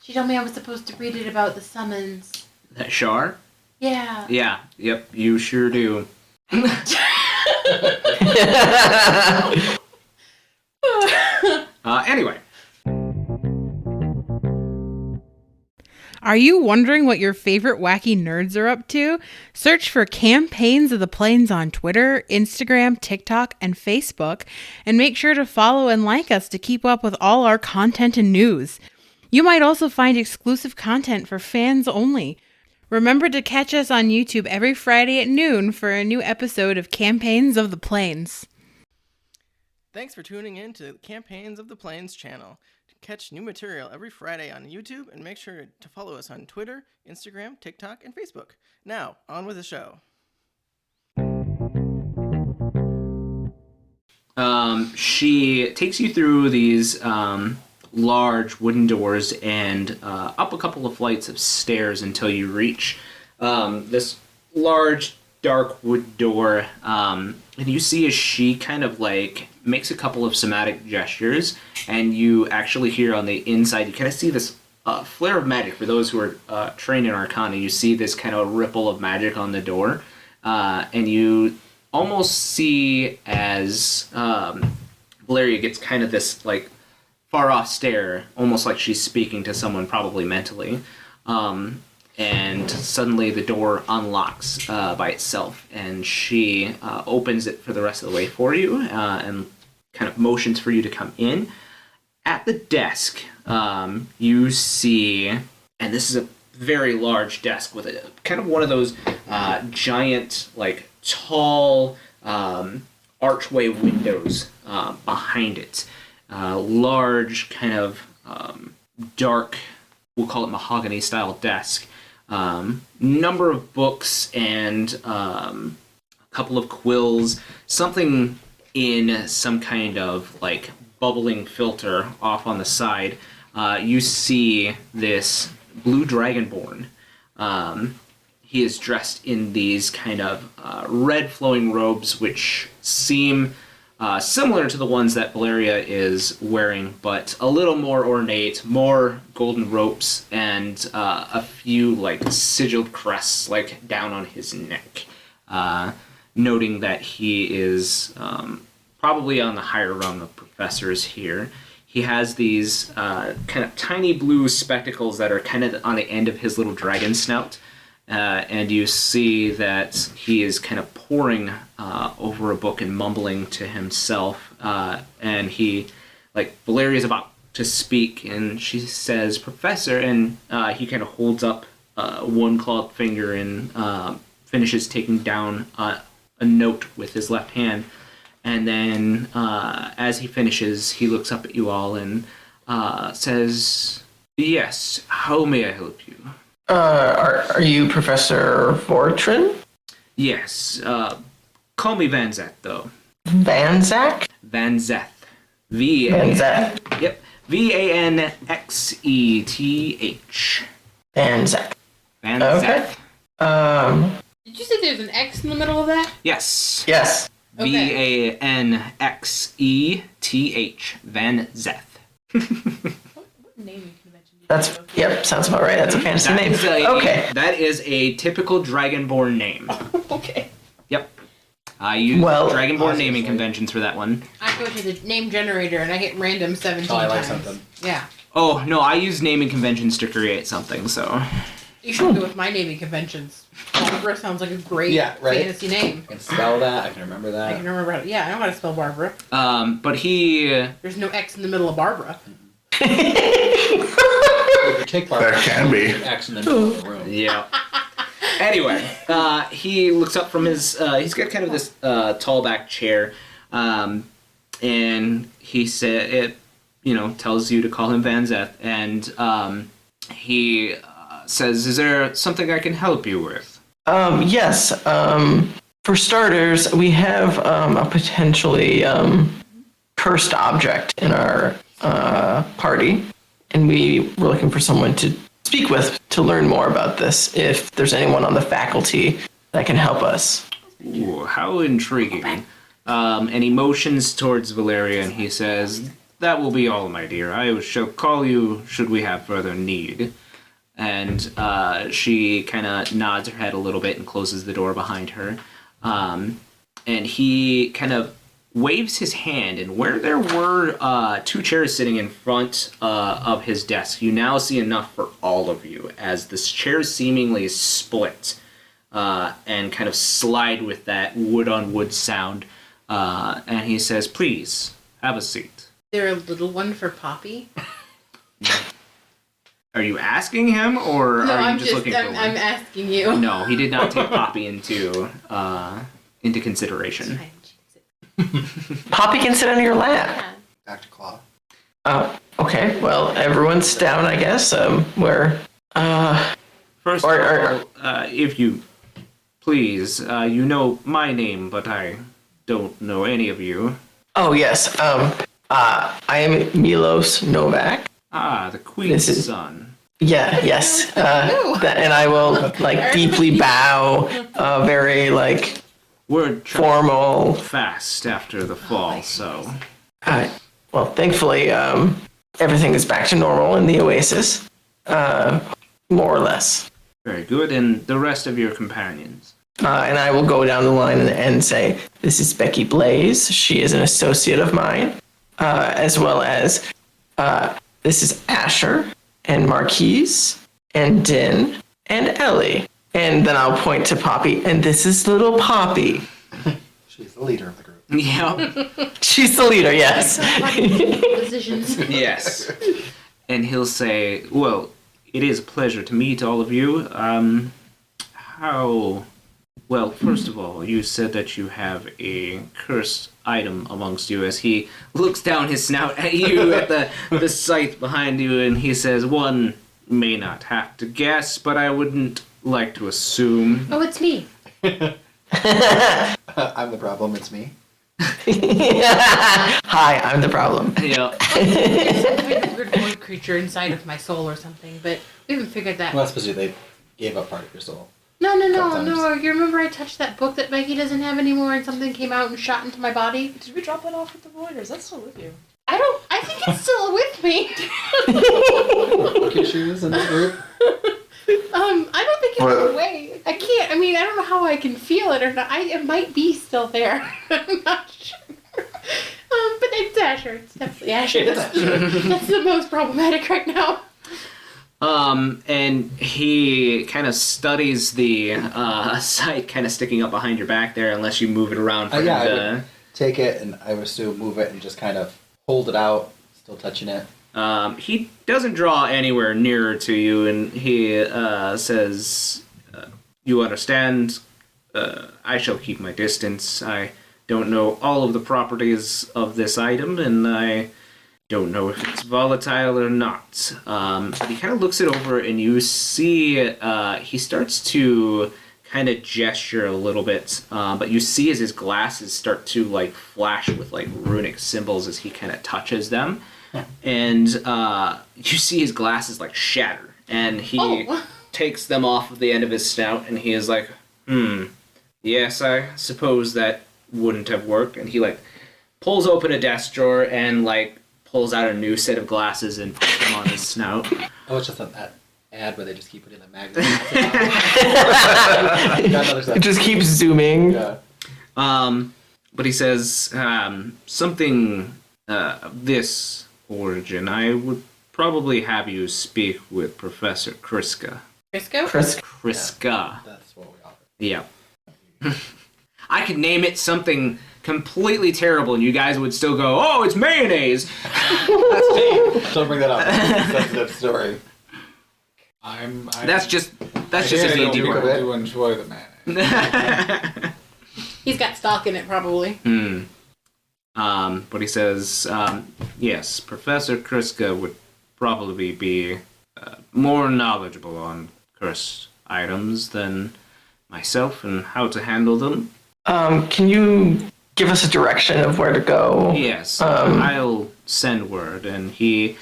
She told me I was supposed to read it about the summons. That Shar? Yeah. Yeah, yep, you sure do. Anyway. Are you wondering what your favorite wacky nerds are up to? Search for Campaigns of the Plains on Twitter, Instagram, TikTok, and Facebook, and make sure to follow and like us to keep up with all our content and news. You might also find exclusive content for fans only. Remember to catch us on YouTube every Friday at noon for a new episode of Campaigns of the Plains. Thanks for tuning in to Campaigns of the Plains channel. To catch new material every Friday on YouTube, and make sure to follow us on Twitter, Instagram, TikTok, and Facebook. Now, on with the show. She takes you through these large wooden doors and up a couple of flights of stairs until you reach this large dark wood door, and you see as she kind of like makes a couple of somatic gestures, and you actually hear on the inside, you kind of see this flare of magic. For those who are trained in Arcana, you see this kind of ripple of magic on the door, and you almost see as Valeria gets kind of this like far off stare, almost like she's speaking to someone, probably mentally. And suddenly the door unlocks by itself, and she opens it for the rest of the way for you, and kind of motions for you to come in. At the desk, you see, and this is a very large desk with a kind of one of those giant, like tall archway windows behind it. Large, kind of dark, we'll call it mahogany style desk. Number of books and a couple of quills, something in some kind of like bubbling filter off on the side, you see this blue dragonborn. He is dressed in these kind of red flowing robes, which seem similar to the ones that Valeria is wearing, but a little more ornate, more golden ropes, and a few like sigiled crests like down on his neck, noting that he is probably on the higher rung of professors here. He has these kind of tiny blue spectacles that are kind of on the end of his little dragon snout. And you see that he is kind of poring over a book and mumbling to himself. And he, like, Valeria's about to speak, and she says, "Professor," and he kind of holds up one clawed finger and finishes taking down a note with his left hand. And then as he finishes, he looks up at you all and says, "Yes, how may I help you?" Are you Professor Fortran? Yes, call me Van Zeth, though. Van Zach? Van Zeth. Van Zach. Yep. Vanxeth. Van Zach. Van Okay. Zeth. Did you say there's an X in the middle of that? Yes. Yes. Okay. Vanxeth. Van Zeth. What naming convention did That's you go to? yep. Sounds about right. That's a fantasy That name. is a- Okay. That is a typical Dragonborn name. Okay. Yep. I use Well, Dragonborn naming obviously. conventions for that one. I go to the name generator and I hit random 17 Oh, I like times. something. Yeah. Oh, no, I use naming conventions to create something, so... You should go with my naming conventions. Barbara sounds like a great Yeah, right. fantasy name. I can spell that. I can remember I that. can remember how to, yeah, I know how to spell Barbara. But he... There's no X in the middle of Barbara. If you take Barbara, There can be. X in the middle of the room. Yeah. Anyway, he looks up from his... he's got kind of this tall back chair, and he said... tells you to call him Van Zeth, and he says, "Is there something I can help you with?" Yes. For starters, we have a potentially cursed object in our party, and we were looking for someone to speak with to learn more about this. If there's anyone on the faculty that can help us. Ooh, how intriguing. And he motions towards Valeria, and he says, "That will be all, my dear. I shall call you should we have further need." And she kind of nods her head a little bit and closes the door behind her. And he kind of waves his hand, and where there were two chairs sitting in front of his desk, you now see enough for all of you, as the chairs seemingly split and kind of slide with that wood-on-wood sound. And he says, "Please, have a seat." There a little one for Poppy? Are you asking him, or No, are you I'm just looking for one? I'm asking you. No, he did not take Poppy into consideration. Poppy can sit on your lap. Back to Claw. Okay. Well, everyone's down, I guess. We're First Or- of all, if you please, you know my name, but I don't know any of you. Oh yes. I am Milos Novak. Ah, the Queen's This is- son. Yeah. Yes. And I will deeply bow. Very We're formal. fast after the fall, so Well, thankfully, everything is back to normal in the Oasis, more or less. very good. And the rest of your companions. And I will go down the line and say, "This is Becky Blaize. She is an associate of mine, as well as this is Asher and Marquies and Din and Ellie." And then I'll point to Poppy, and this is little Poppy. She's the leader of the group. Yeah. She's the leader, yes. Decisions. Yes. And he'll say, "Well, it is a pleasure to meet all of you. Well, first of all, you said that you have a cursed item amongst you," as he looks down his snout at you at the scythe behind you, and he says, "One may not have to guess, but I wouldn't like to assume." Oh, it's me. I'm the problem. It's me. Hi, I'm the problem. Yeah. Some kind of weird void creature inside of my soul or something, but we haven't figured that. Well, that's supposed to be they gave up part of your soul. No. Sometimes. You remember I touched that book that Becky doesn't have anymore and something came out and shot into my body? Did we drop that off with the void, or is that still with you? I think it's still with me. Cookie shoes in the group. I don't think it What? went away. I can't, I don't know how I can feel it or not. It might be still there. I'm not sure. But it's Asher. It's definitely Asher. That's the most problematic right now. And he kind of studies the site kind of sticking up behind your back there, unless you move it around for Yeah, I him would take it and I would assume move it and just kind of hold it out, still touching it. He doesn't draw anywhere nearer to you, and he says, "You understand? I shall keep my distance. I don't know all of the properties of this item, and I don't know if it's volatile or not." But he kind of looks it over, and you see he starts to kind of gesture a little bit, but you see as his glasses start to like flash with like runic symbols as he kind of touches them. And you see his glasses like shatter, and he takes them off of the end of his snout, and he is like, yes, I suppose that wouldn't have worked. And he like pulls open a desk drawer and like pulls out a new set of glasses and puts them on his snout. Oh, it's just that ad where they just keep putting the magnet. It just keeps zooming. Yeah. But he says something of this origin. I would probably have you speak with Professor Kriska. Crisco? Kriska. That's what we offer. Yeah. I could name it something completely terrible, and you guys would still go, "Oh, it's mayonnaise." That's me. Don't bring that up. It's a sensitive story. That's just a I D&D word. do enjoy the mayonnaise. He's got stock in it, probably. But he says, yes, Professor Kriska would probably be more knowledgeable on cursed items than myself and how to handle them. Can you give us a direction of where to go? Yes, I'll send word. And you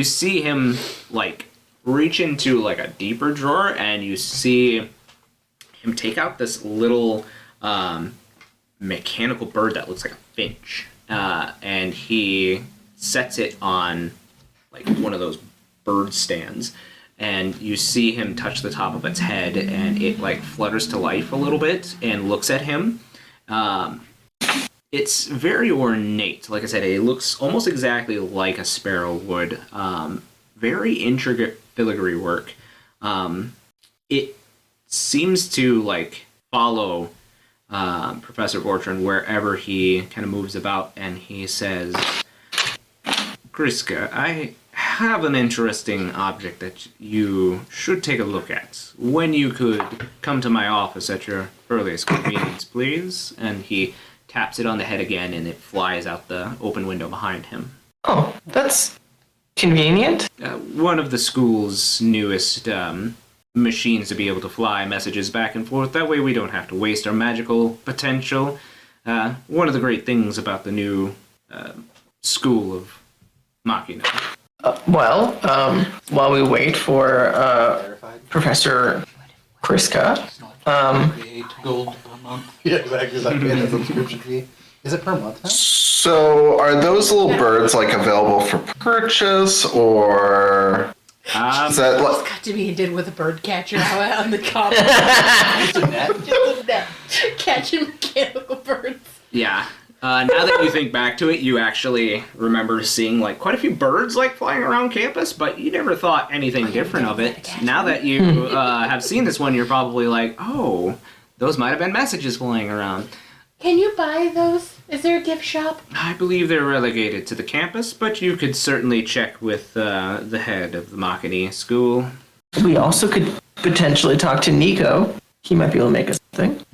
see him like reach into like a deeper drawer, and you see him take out this little mechanical bird that looks like a finch. And he sets it on like one of those bird stands, and you see him touch the top of its head, and it like flutters to life a little bit and looks at him. It's very ornate. Like I said, it looks almost exactly like a sparrow would. Very intricate filigree work. It seems to like follow Professor Bortran wherever he kind of moves about, and he says, Kriska, I have an interesting object that you should take a look at. When you could come to my office at your earliest convenience, please. And he taps it on the head again, and it flies out the open window behind him. Oh, that's convenient. One of the school's newest machines to be able to fly messages back and forth. That way we don't have to waste our magical potential. One of the great things about the new school of Machina. While we wait for Professor Kriska, 8 gold per month. Yeah, exactly. Is that a subscription fee? Is it per month now? So, are those little birds like available for purchase, or is that It's got to be did with a bird catcher out on the top. Just a net? Just a net. Catching mechanical birds. Yeah. Now that you think back to it, you actually remember seeing like quite a few birds like flying around campus, but you never thought anything different of it. Now that you have seen this one, you're probably like, oh, those might have been messages flying around. Can you buy those? Is there a gift shop? I believe they're relegated to the campus, but you could certainly check with the head of the Machina school. we also could potentially talk to Nico. He might be able to make us something.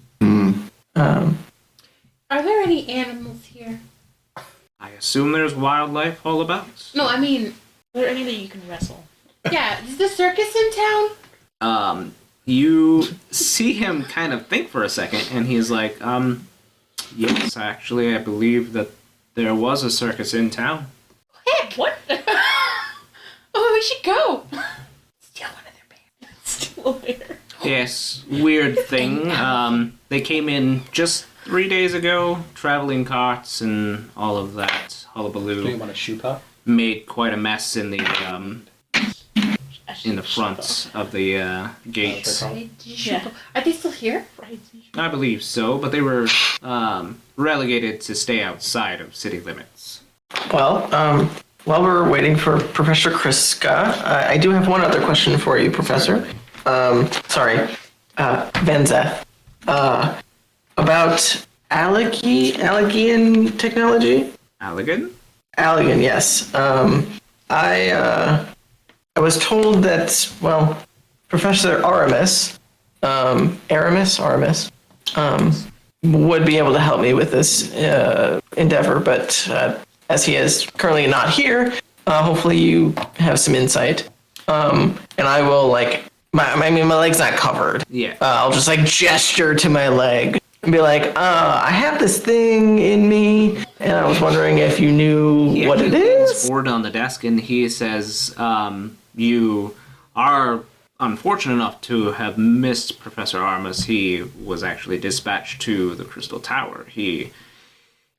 Are there any animals here? I assume there's wildlife all about. No, I mean, Are there any that you can wrestle? yeah, is the circus in town? You see him kind of think for a second, and he's like, Yes, actually, I believe that there was a circus in town. Heck! What? Oh, we should go. Steal one of their bears. Steal a bear. Yes, weird thing. They came in just 3 days ago, traveling carts and all of that Do you hullabaloo. want a shoe pup? Made quite a mess in the front of the gates. Yeah. Are they still here? I believe so, but they were relegated to stay outside of city limits. Well, while we're waiting for Professor Kriska, I do have one other question for you, Professor. Sorry, Van Zeth. About Allegian technology? Allegan? Allegan, yes. I was told that, well, Professor Aramis, would be able to help me with this endeavor, but as he is currently not here, hopefully you have some insight. And I will, like, my leg's not covered. Yeah. I'll just, like, gesture to my leg and be like, I have this thing in me, and I was wondering if you knew what it He leans is. forward on the desk and he says, you are unfortunate enough to have missed Professor Armas. He was actually dispatched to the Crystal Tower. He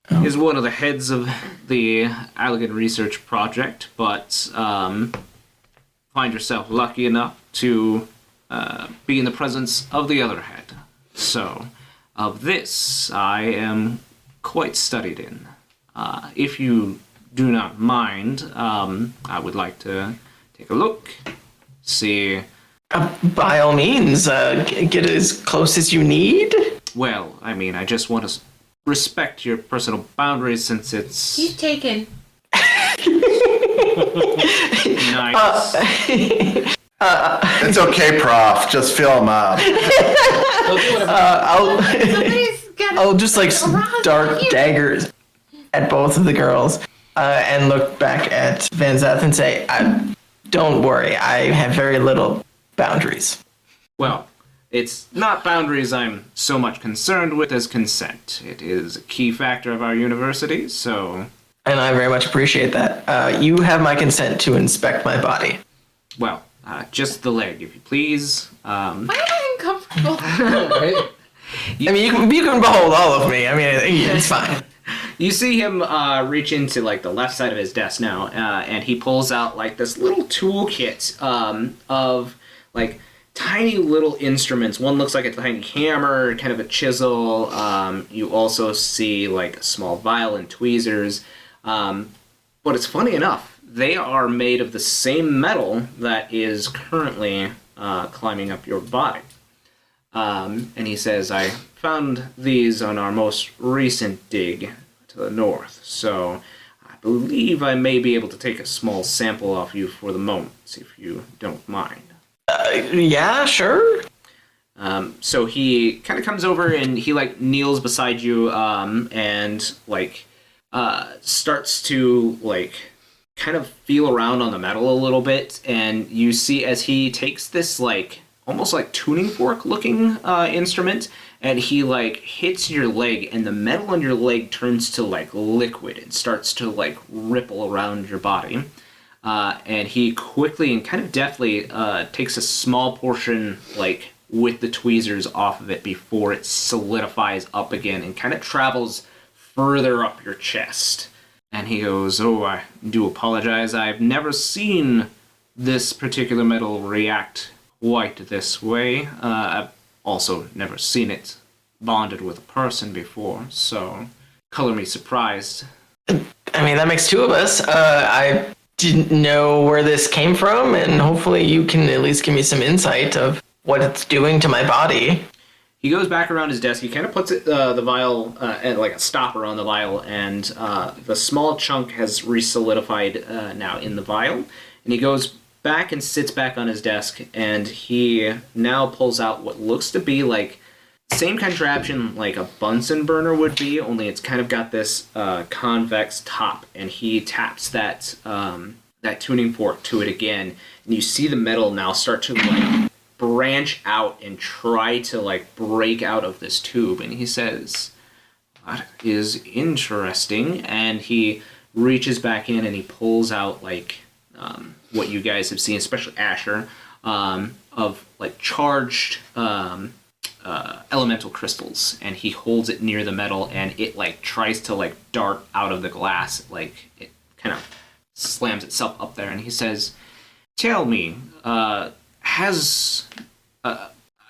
is one of the heads of the Allegan Research Project, but find yourself lucky enough to be in the presence of the other head. So, of this, I am quite studied in. If you do not mind, I would like to take a look, see. By all means, get as close as you need. Well, I mean, I just want to respect your personal boundaries since it's He's taken. nice. It's okay, Prof. Just fill him up. Somebody's got I'll just like dart daggers at both of the girls and look back at Van Zeth and say, don't worry, I have very little boundaries. Well, it's not boundaries I'm so much concerned with as consent. It is a key factor of our university, so... And I very much appreciate that. You have my consent to inspect my body. Well, just the leg, if you please. Why am I uncomfortable? Right? I mean, you can behold all of me. I mean, it's fine. You see him reach into like the left side of his desk now, and he pulls out like this little toolkit of like tiny little instruments. One looks like a tiny hammer, kind of a chisel. You also see like a small vial and tweezers. But it's funny enough, they are made of the same metal that is currently climbing up your body. And he says, I found these on our most recent dig to the north, so I believe I may be able to take a small sample off you for the moment, if you don't mind. Yeah, sure. So he kind of comes over and he like kneels beside you and like starts to like kind of feel around on the metal a little bit, and you see as he takes this like almost like tuning fork looking instrument and he like hits your leg, and the metal on your leg turns to like liquid and starts to like ripple around your body. And he quickly and kind of deftly takes a small portion, like, with the tweezers off of it before it solidifies up again and kind of travels further up your chest. And he goes, oh, I do apologize. I've never seen this particular metal react quite this way. I've also never seen it bonded with a person before, so color me surprised. I mean, that makes two of us. I didn't know where this came from, and hopefully you can at least give me some insight of what it's doing to my body. He goes back around his desk. He kind of puts it, the vial, like a stopper on the vial, and the small chunk has re-solidified now in the vial. And he goes back and sits back on his desk, and he now pulls out what looks to be like same contraption like a Bunsen burner would be, only it's kind of got this convex top, and he taps that that tuning fork to it again, and you see the metal now start to like branch out and try to like break out of this tube, and he says, That is interesting. And he reaches back in and he pulls out, like, what you guys have seen, especially Asher, of, like, charged elemental crystals. And he holds it near the metal, and it, like, tries to, like, dart out of the glass. Like, it kind of slams itself up there, and he says, "Tell me, I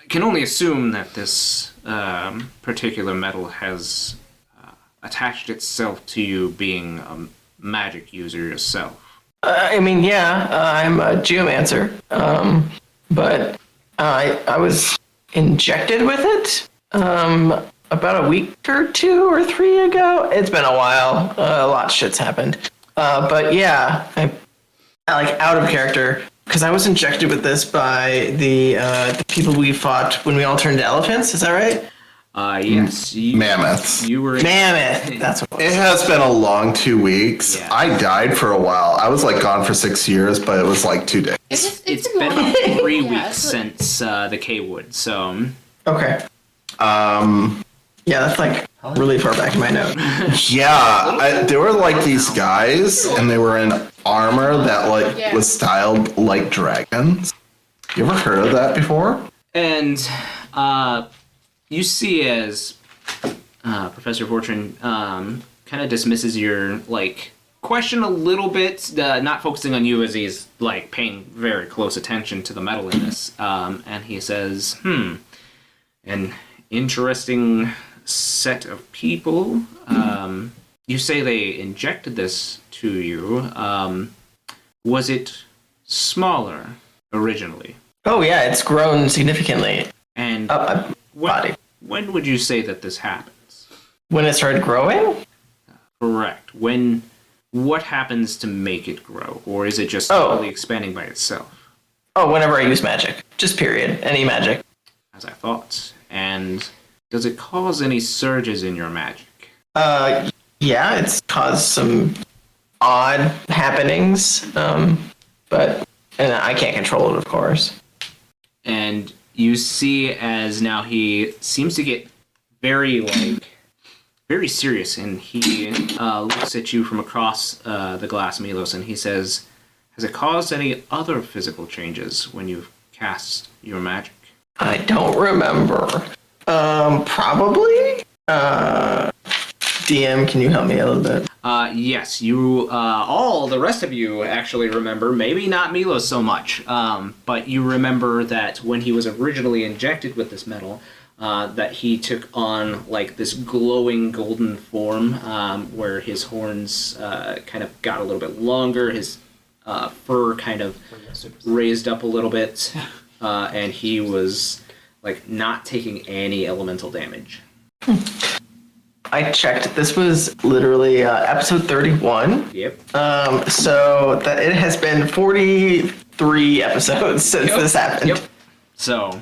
can only assume that this particular metal has attached itself to you being a magic user yourself." I mean, yeah, I'm a geomancer, but I was injected with it about a week or 2 or 3 ago. It's been a while. A lot of shit's happened. But yeah, I like out of character because I was injected with this by the people we fought when we all turned to elephants. Is that right? Yes. Mammoths. You were Mammoth. That's what it It was. has been a long 2 weeks. Yeah. I died for a while. I was like gone for 6 years, but it was like 2 days. It's It's been been long. about 3 Yeah, weeks it's like- since the K-Wood, so... Okay. Yeah, that's like really far back in my note. Yeah, there were like these guys, and they were in armor that like Yeah. was styled like dragons. You ever heard of that before? And you see as Professor Fortune kind of dismisses your like question a little bit, not focusing on you as he's like paying very close attention to the metal in this, and he says, an interesting set of people. You say they injected this to you. Was it smaller originally? Oh yeah, it's grown significantly. And Up my body. when would you say that this happens? When it started growing? Correct. What happens to make it grow? Or is it just Oh. slowly expanding by itself? Oh, whenever I use magic. Just period. Any magic. As I thought. And does it cause any surges in your magic? Yeah, it's caused some odd happenings. But and I can't control it, of course. And you see as now he seems to get very serious, and he looks at you from across the glass, Milos, and he says, has it caused any other physical changes when you cast your magic? I don't remember. Probably? DM, can you help me a little bit? Yes, you, all the rest of you actually remember, maybe not Milos so much, but you remember that when he was originally injected with this metal, that he took on, like, this glowing golden form, where his horns, kind of got a little bit longer, his, fur kind of raised up a little bit, and he was, like, not taking any elemental damage. I checked. This was literally episode 31. Yep. So that it has been 43 episodes since this happened. Yep. So,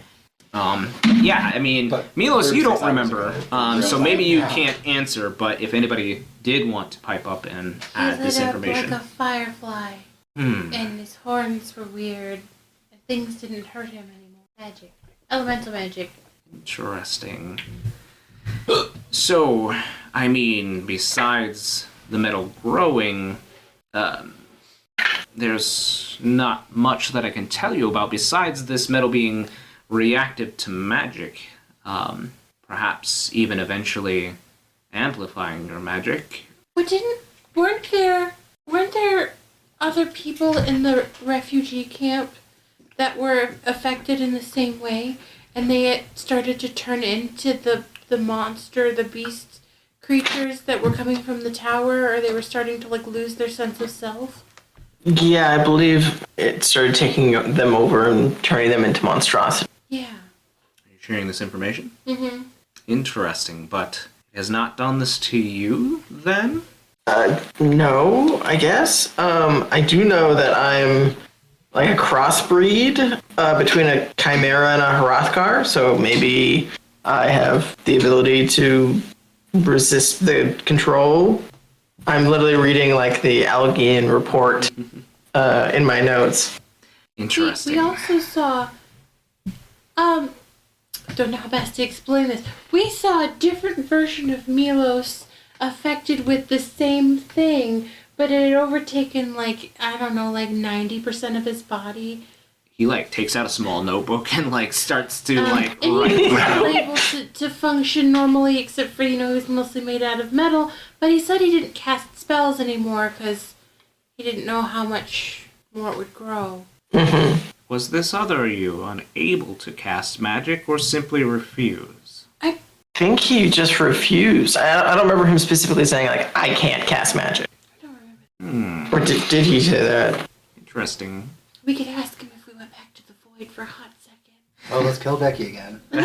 yeah, I mean, But Milos, you don't 36 hours remember, ago. so maybe you Yeah. can't answer, but if anybody did want to pipe up and He add this lit up information. like a firefly, and his horns were weird, and things didn't hurt him anymore. Magic. Elemental magic. Interesting. So, I mean, besides the metal growing, there's not much that I can tell you about besides this metal being reactive to magic. Perhaps even eventually amplifying your magic. But weren't there other people in the refugee camp that were affected in the same way, and they had started to turn into the monster, the beast creatures that were coming from the tower, or they were starting to like lose their sense of self? Yeah, I believe it started taking them over and turning them into monstrosity. Yeah. Are you sharing this information? Mm-hmm. Interesting, but it has not done this to you, then? No, I guess. I do know that I'm like a crossbreed between a chimera and a Hrothgar, so maybe I have the ability to resist the control. I'm literally reading like the Algian report in my notes. Interesting. We also saw don't know how best to explain this. We saw a different version of Milos affected with the same thing, but it had overtaken, like, I don't know, like 90% of his body. He, like, takes out a small notebook and, like, starts to, like, And write. he was still able to function normally, except for, he was mostly made out of metal, but he said he didn't cast spells anymore because he didn't know how much more it would grow. Was this other you unable to cast magic or simply refuse? I think he just refused. I don't remember him specifically saying, like, I can't cast magic. I don't remember. Or did he say that? Interesting. We could ask him if we went back to the void for a hot second. Oh, let's kill Becky again. No.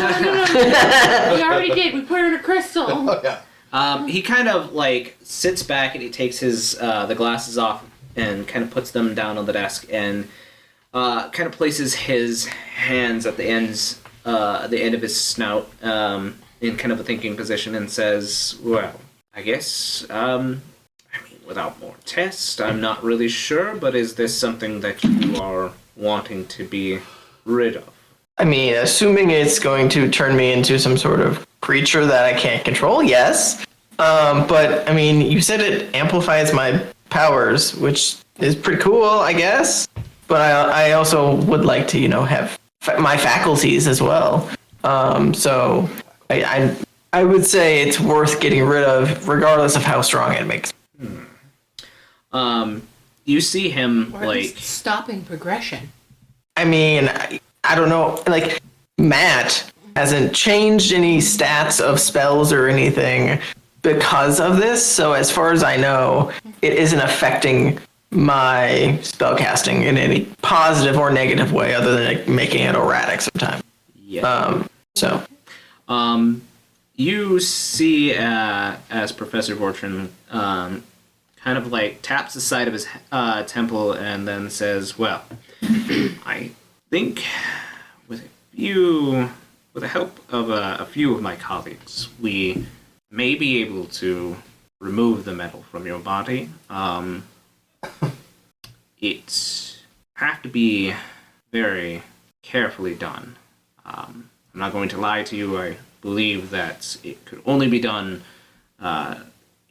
We already did. We put her in a crystal. Oh, yeah. He kind of, like, sits back and he takes his, the glasses off and kind of puts them down on the desk and kind of places his hands at the end of his snout, in kind of a thinking position and says, well, I guess, without more tests, I'm not really sure, but is this something that you are wanting to be rid of? I mean, assuming it's going to turn me into some sort of creature that I can't control, yes. But, I mean, you said it amplifies my powers, which is pretty cool, I guess. But I also would like to, have my faculties as well. So I would say it's worth getting rid of, regardless of how strong it makes. You see him, Or at least stopping progression. I mean, I don't know. Like, Matt hasn't changed any stats of spells or anything because of this. So as far as I know, it isn't affecting my spellcasting in any positive or negative way other than like, making it erratic sometimes. Yeah. You see as Professor Vortrin kind of like taps the side of his temple and then says, well, I think with the help of a few of my colleagues, we may be able to remove the metal from your body. It have to be very carefully done. I'm not going to lie to you. I believe that it could only be done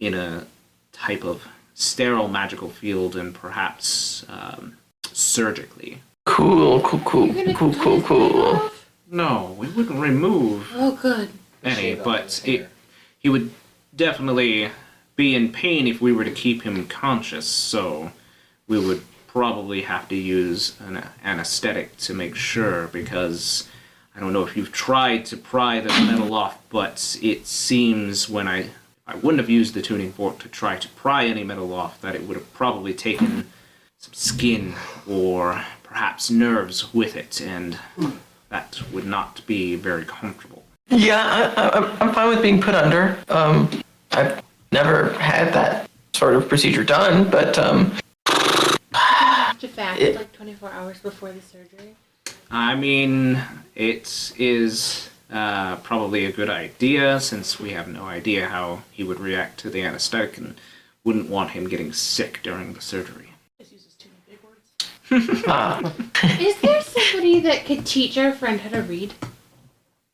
in a type of sterile magical field and perhaps surgically. Cool. No, we wouldn't remove Oh, good. any, but he would definitely be in pain if we were to keep him conscious, so we would probably have to use an anesthetic to make sure, because I don't know if you've tried to pry the metal off, but it seems when I wouldn't have used the tuning fork to try to pry any metal off, that it would have probably taken some skin or perhaps nerves with it, and that would not be very comfortable. Yeah, I'm fine with being put under. I've never had that sort of procedure done, but To fast like 24 hours before the surgery. I mean, it is probably a good idea, since we have no idea how he would react to the anesthetic and wouldn't want him getting sick during the surgery. Just uses too many big words. Is there somebody that could teach our friend how to read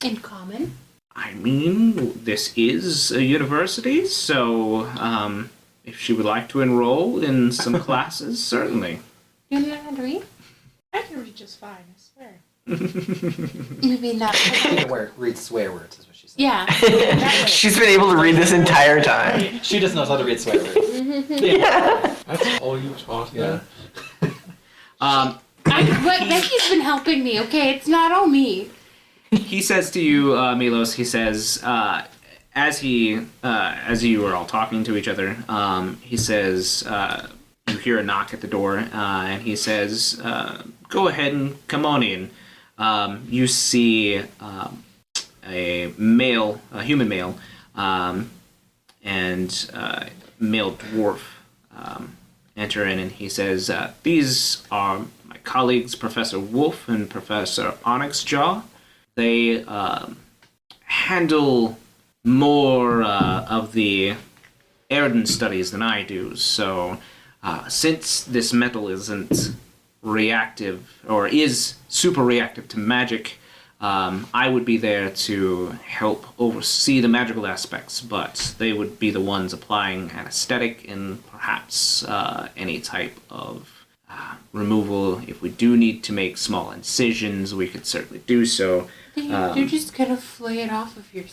in common? I mean, this is a university, so if she would like to enroll in some classes, certainly. You know how to read? I can read just fine, I swear. Maybe not. She can read swear words, is what she said. Yeah. she's been able to read this entire time. She just knows how to read swear words. That's all you taught her? Yeah. But Becky's been helping me, okay? It's not all me. He says to you, Milos, he says, as you are all talking to each other, he says, you hear a knock at the door, and he says, go ahead and come on in. You see a human male, and male dwarf enter in, and he says, these are my colleagues, Professor Wolf and Professor Onyxjaw. They handle more of the Airden studies than I do, so since this metal isn't reactive, or is super reactive to magic, I would be there to help oversee the magical aspects, but they would be the ones applying anesthetic and perhaps any type of removal. If we do need to make small incisions, we could certainly do so. You're just gonna flay it off of your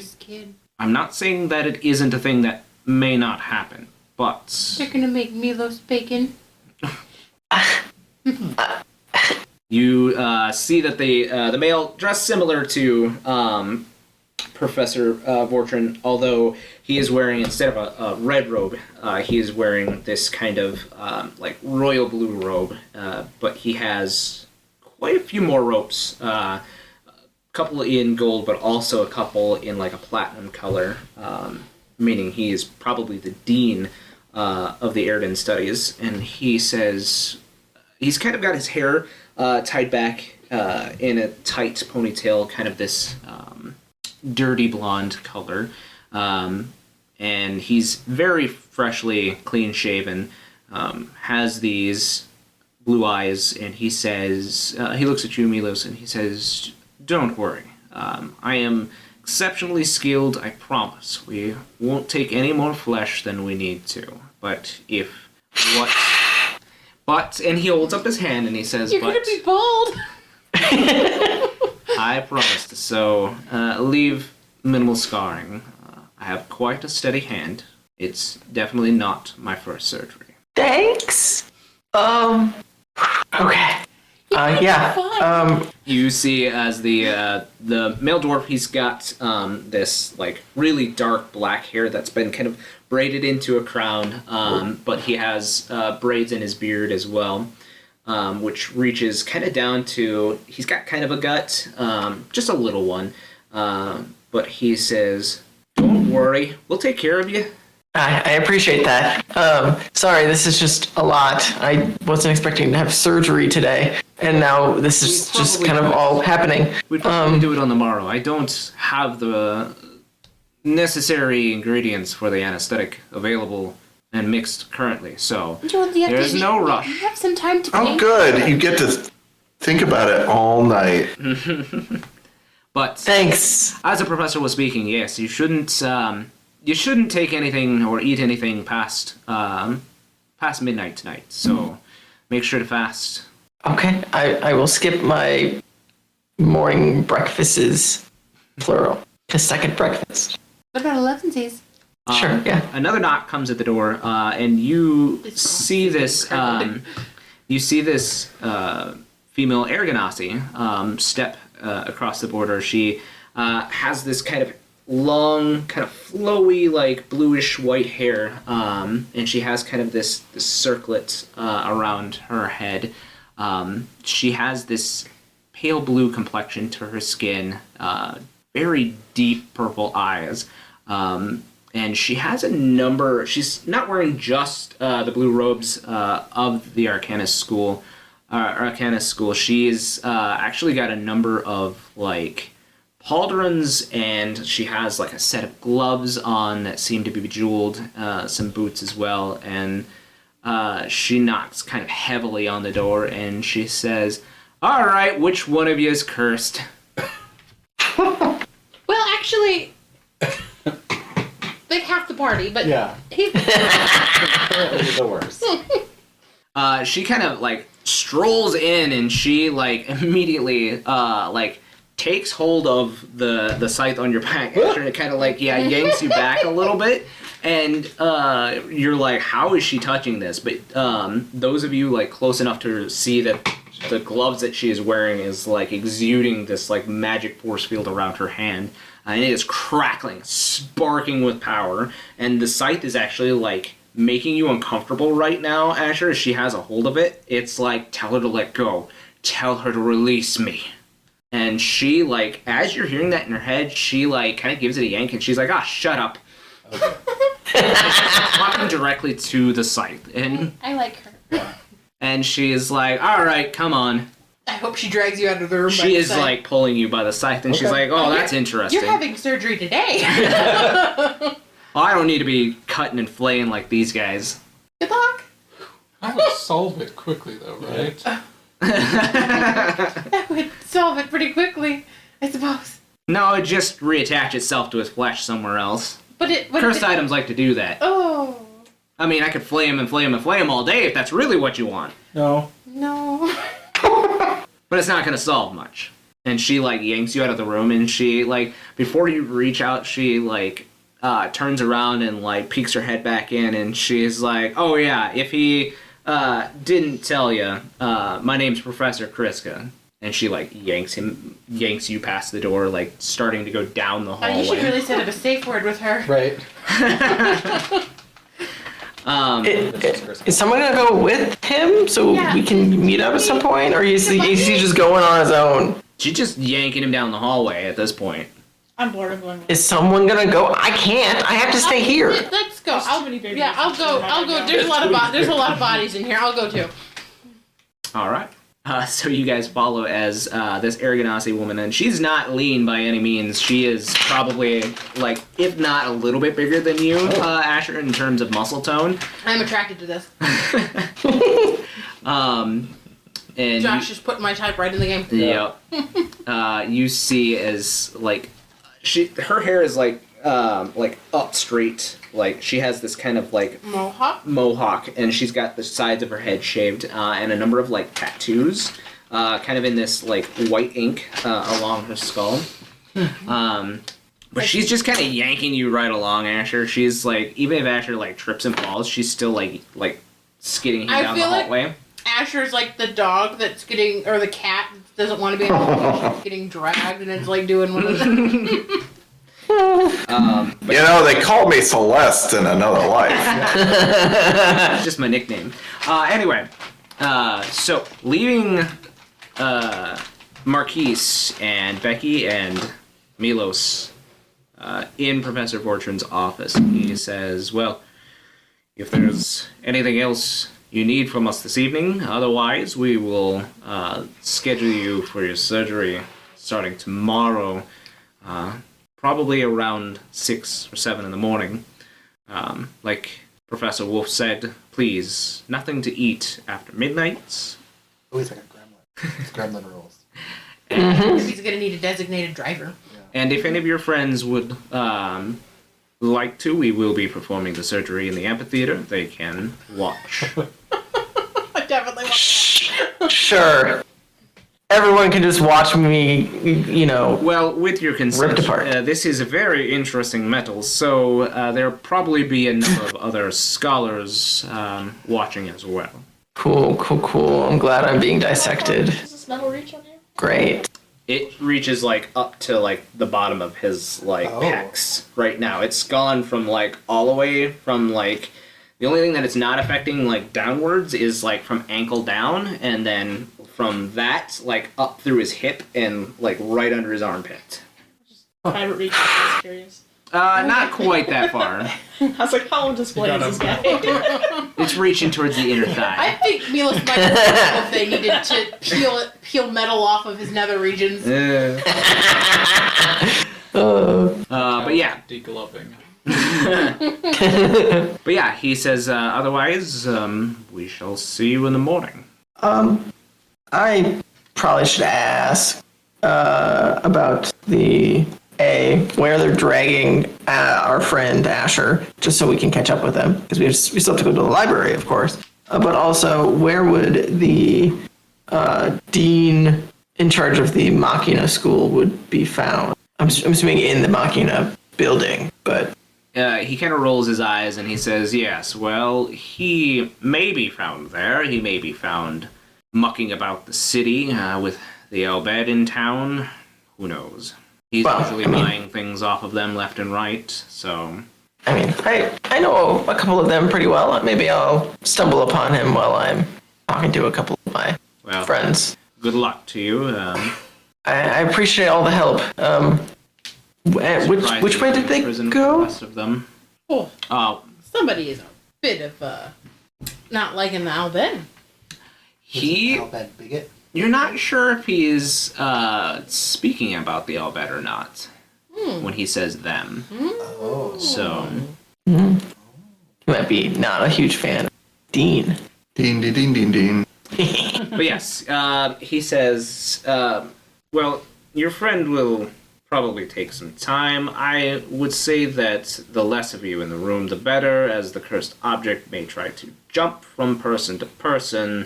skin. I'm not saying that it isn't a thing that may not happen, but they're gonna make Milos bacon. You see that the male dressed similar to Professor Vortrin, although he is wearing, instead of a red robe, he is wearing this kind of like royal blue robe, but he has quite a few more ropes, a couple in gold, but also a couple in like a platinum color, meaning he is probably the dean of the Airden studies, and he says he's kind of got his hair tied back in a tight ponytail, kind of this dirty blonde color. And he's very freshly clean-shaven, has these blue eyes, and he says, he looks at you, Milos, and he says, "Don't worry. I am exceptionally skilled, I promise. We won't take any more flesh than we need to. But if what... But," and he holds up his hand and he says, "You're gonna be bald." "I promised, so leave minimal scarring. I have quite a steady hand. It's definitely not my first surgery." Thanks. Okay. Yeah. You see, as the male dwarf, he's got this like really dark black hair that's been kind of braided into a crown, but he has braids in his beard as well, which reaches kind of down to. He's got kind of a gut, just a little one, but he says, "Don't worry, we'll take care of you." I appreciate that. Sorry, this is just a lot. I wasn't expecting to have surgery today, and now this is just kind of all happening. We'd probably do it on the morrow. I don't have the necessary ingredients for the anesthetic available and mixed currently, so there's no rush. You have some time to Oh, think. good. You get to think about it all night. But Thanks. as the professor was speaking, yes, you shouldn't take anything or eat anything past midnight tonight. So make sure to fast. Okay, I will skip my morning breakfasts, plural. A second breakfast. What about 11sies? Sure, yeah. Another knock comes at the door, and you see this. Female Ergonasi step across the border. She has this kind of long, kind of flowy, like bluish white hair, and she has kind of this circlet around her head. She has this pale blue complexion to her skin, very deep purple eyes, and she has a number. She's not wearing just the blue robes of the Arcanist School. She's actually got a number of like pauldrons, and she has like a set of gloves on that seem to be bejeweled, some boots as well, and she knocks kind of heavily on the door, and she says, "All right, which one of you is cursed?" Well, actually, like half the party, but Yeah. he's Apparently the worst. She kind of like strolls in, and she like immediately like takes hold of the scythe on your back, and it kind of like yanks you back a little bit, and you're like, how is she touching this? But those of you like close enough to see that the gloves that she is wearing is like exuding this like magic force field around her hand, and it is crackling, sparking with power, and the scythe is actually like making you uncomfortable right now, Asher. As she has a hold of it, it's like, tell her to let go, tell her to release me. And she, like, as you're hearing that in her head, she, like, kind of gives it a yank, and she's like, shut up. Okay. Talking directly to the scythe. And I like her. And she is like, all right, come on. I hope she drags you out of the room. She is, like, pulling you by the scythe, and she's like, oh, that's interesting. You're having surgery today. Well, I don't need to be cutting and flaying like these guys. Good luck. I would solve it quickly, though, right? That would solve it pretty quickly, I suppose. No, it just reattach itself to his flesh somewhere else. But Cursed items like to do that. Oh. I mean, I could flame and flame and flame all day if that's really what you want. No. No. But it's not going to solve much. And she, like, yanks you out of the room, and she, like, before you reach out, she, like, turns around and, like, peeks her head back in, and she's like, oh, yeah, if he didn't tell you, my name's Professor Kriska. And she, like, yanks you past the door, like, starting to go down the hallway. You should really set up a safe word with her. Right. Is someone gonna go with him so we can meet up at some point, or is he just going on his own? She's just yanking him down the hallway at this point. I'm bored. I'm going. Is someone gonna go? I can't. I have to stay here. Let's go. Too many babies. Yeah, I'll go. There's a lot of bodies in here. I'll go too. All right. So you guys follow as this Aragonasi woman, and she's not lean by any means. She is probably, like, if not a little bit bigger than you, Asher, in terms of muscle tone. I'm attracted to this. And Josh just put my type right in the game. Yep. You see as, like, her hair is like up straight. Like, she has this kind of, like, mohawk, and she's got the sides of her head shaved, and a number of, like, tattoos, kind of in this, like, white ink along her skull. But she's just kind of yanking you right along, Asher. She's, like, even if Asher, like, trips and falls, she's still, like skidding him down the hallway. Like Asher's like the dog that's getting, or the cat that doesn't want to be in the hallway. She's getting dragged, and it's, like, doing one of them. They called me Celeste in another life. Just my nickname. Anyway, so leaving Marquies and Becky and Milos in Professor Fortune's office, he says, well, if there's anything else you need from us this evening, otherwise we will schedule you for your surgery starting tomorrow. Probably around 6 or 7 in the morning. Like Professor Wolf said, please, nothing to eat after midnight. Oh, he's like a gremlin. It's gremlin rules. He's gonna need a designated driver. And if any of your friends would like to, we will be performing the surgery in the amphitheater. They can watch. I definitely want Sure. Everyone can just watch me, Well, with your consent, ripped apart. This is a very interesting metal, so there'll probably be a number of other scholars watching as well. Cool. I'm glad I'm being dissected. Does this metal reach on you? Great. It reaches, like, up to, like, the bottom of his, like, pecs right now. It's gone from, like, all the way from, like... The only thing that it's not affecting, like, downwards is, like, from ankle down, and then from that, like, up through his hip and, like, right under his armpit. Private reach. I was curious. Not quite that far. I was like, how display is this guy? It's reaching towards the inner I thigh. think Milos might have if they needed to peel metal off of his nether regions. But yeah. Declubbing. But yeah, he says, otherwise, we shall see you in the morning. I probably should ask about where they're dragging our friend Asher, just so we can catch up with them, because we still have to go to the library, of course. But also, where would the dean in charge of the Machina school would be found? I'm assuming in the Machina building, but... He kind of rolls his eyes and he says, yes, well, he may be found there. He may be found mucking about the city with the Elspeth in town. Who knows? He's usually buying things off of them left and right, so... I mean, I know a couple of them pretty well. Maybe I'll stumble upon him while I'm talking to a couple of my friends. Good luck to you. I appreciate all the help. Which way did they go? The rest of them. Somebody is a bit of not liking the Albed. Albed bigot. You're not sure if he is speaking about the Elspeth or not when he says them. Oh. So. He might be not a huge fan of Dean. Dean. But yes, he says, Well, your friend will probably take some time. I would say that the less of you in the room, the better, as the cursed object may try to jump from person to person.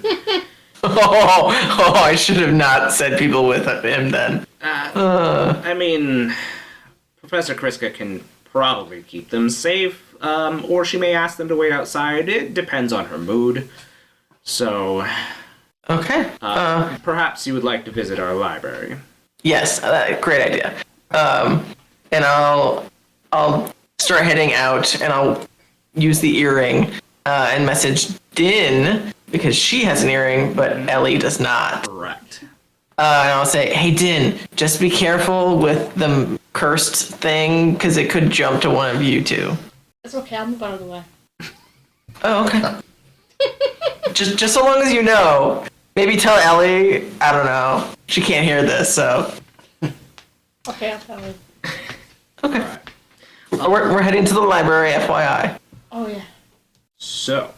I should have not said people with him then. I mean, Professor Kriska can probably keep them safe, or she may ask them to wait outside. It depends on her mood. So, Okay. perhaps you would like to visit our library. Yes, great idea. And I'll start heading out, and I'll use the earring and message Din because she has an earring, but Ellie does not. Correct. And I'll say, "Hey Din, just be careful with the cursed thing because it could jump to one of you two." It's okay, I'll move out of the way. Oh, okay. just so long as you know. Maybe tell Ellie. I don't know. She can't hear this, so. Okay, I'll tell her. Okay. We're heading to the library, FYI. Oh, yeah. So,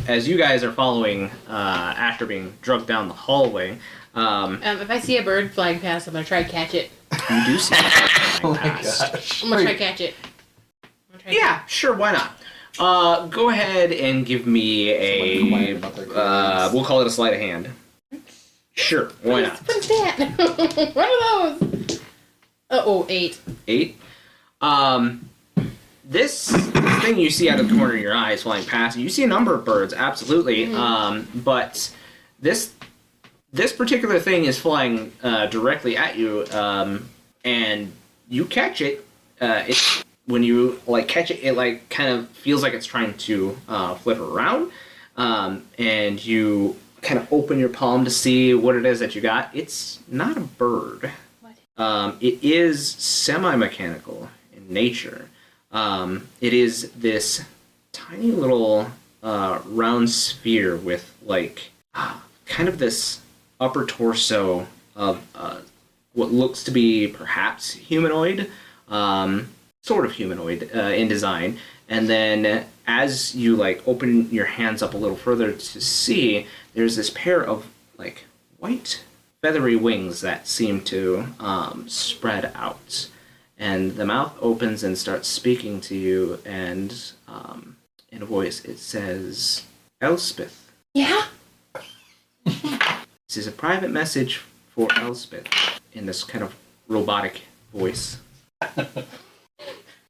as you guys are following after being drugged down the hallway, If I see a bird flying past, I'm gonna try to catch it. you do see something flying past. I'm gonna try to catch it. Yeah, sure, why not? Go ahead and give me we'll call it a sleight of hand. Sure, why not? What's that? What are those? 8. 8. This thing you see out of the corner of your eyes flying past, you see a number of birds, absolutely. But this particular thing is flying directly at you, and you catch it. When you catch it, it kind of feels like it's trying to flip around, and you kind of open your palm to see what it is that you got. It's not a bird. What? It is semi-mechanical in nature. It is this tiny little round sphere with kind of this upper torso of what looks to be perhaps humanoid. Sort of humanoid in design, and then as you open your hands up a little further to see, there's this pair of white feathery wings that seem to spread out, and the mouth opens and starts speaking to you, and in a voice it says, "Elspeth." Yeah? This is a private message for Elspeth in this kind of robotic voice.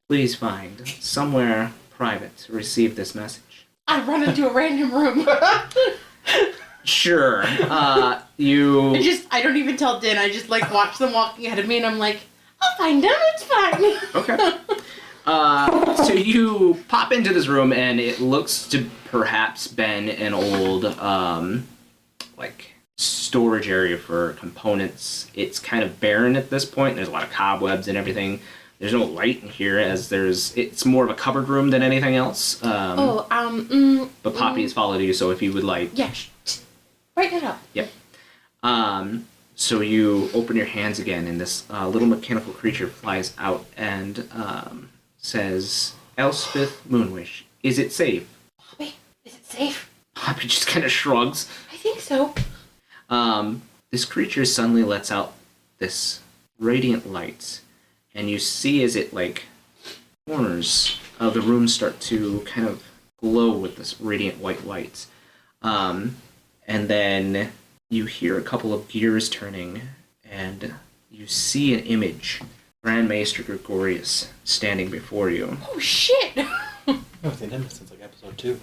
Please find somewhere private to receive this message. I run into a random room. Sure. You... I don't even tell Din. I just watch them walking ahead of me and I'm like, I'll find them, it's fine. Okay. So you pop into this room and it looks to perhaps been an old, storage area for components. It's kind of barren at this point. There's a lot of cobwebs and everything. There's no light in here, it's more of a cupboard room than anything else. But Poppy has followed you, so if you would like... Yeah, write it up. Yep. So you open your hands again, and this little mechanical creature flies out and says, "Elspeth Moonwish, is it safe?" Poppy, is it safe? Poppy just kind of shrugs. I think so. This creature suddenly lets out this radiant light, and you see as it corners of the room start to kind of glow with this radiant white light. And then you hear a couple of gears turning, and you see an image. Grand Maester Gregorius standing before you. Oh, shit! With the Nimbus since episode 2.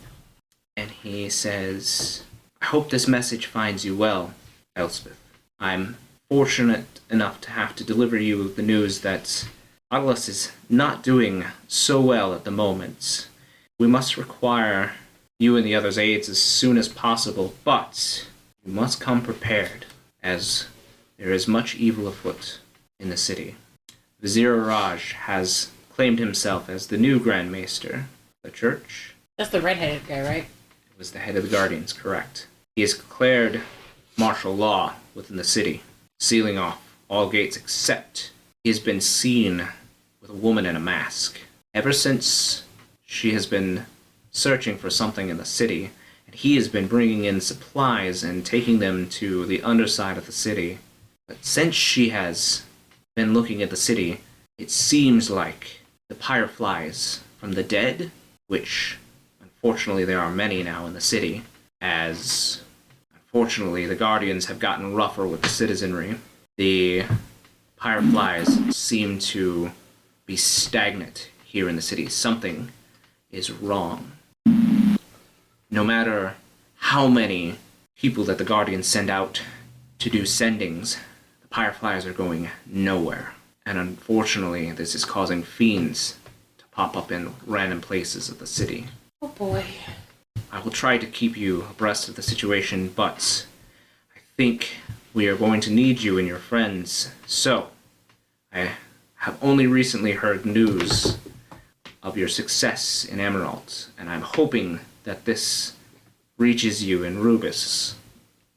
And he says, "I hope this message finds you well, Elspeth. I'm fortunate enough to have to deliver you the news that Atlas is not doing so well at the moment. We must require you and the others' aids as soon as possible, but you must come prepared, as there is much evil afoot in the city. Vizier Raj has claimed himself as the new Grand Maester. The church..." That's the redheaded guy, right? It was the head of the Guardians, correct. "He has declared martial law within the city, sealing off all gates except he has been seen with a woman in a mask. Ever since she has been searching for something in the city, and he has been bringing in supplies and taking them to the underside of the city, But since she has been looking at the city, it seems like the Fireflies from the dead, which unfortunately there are many now in the city, as unfortunately the Guardians have gotten rougher with the citizenry. The Fireflies seem to be stagnant here in the city. Something is wrong. No matter how many people that the Guardians send out to do sendings, the Fireflies are going nowhere. And unfortunately, this is causing fiends to pop up in random places of the city. Oh boy. I will try to keep you abreast of the situation, but I think we are going to need you and your friends. So, I have only recently heard news of your success in Emerald, and I'm hoping that this reaches you in Rubus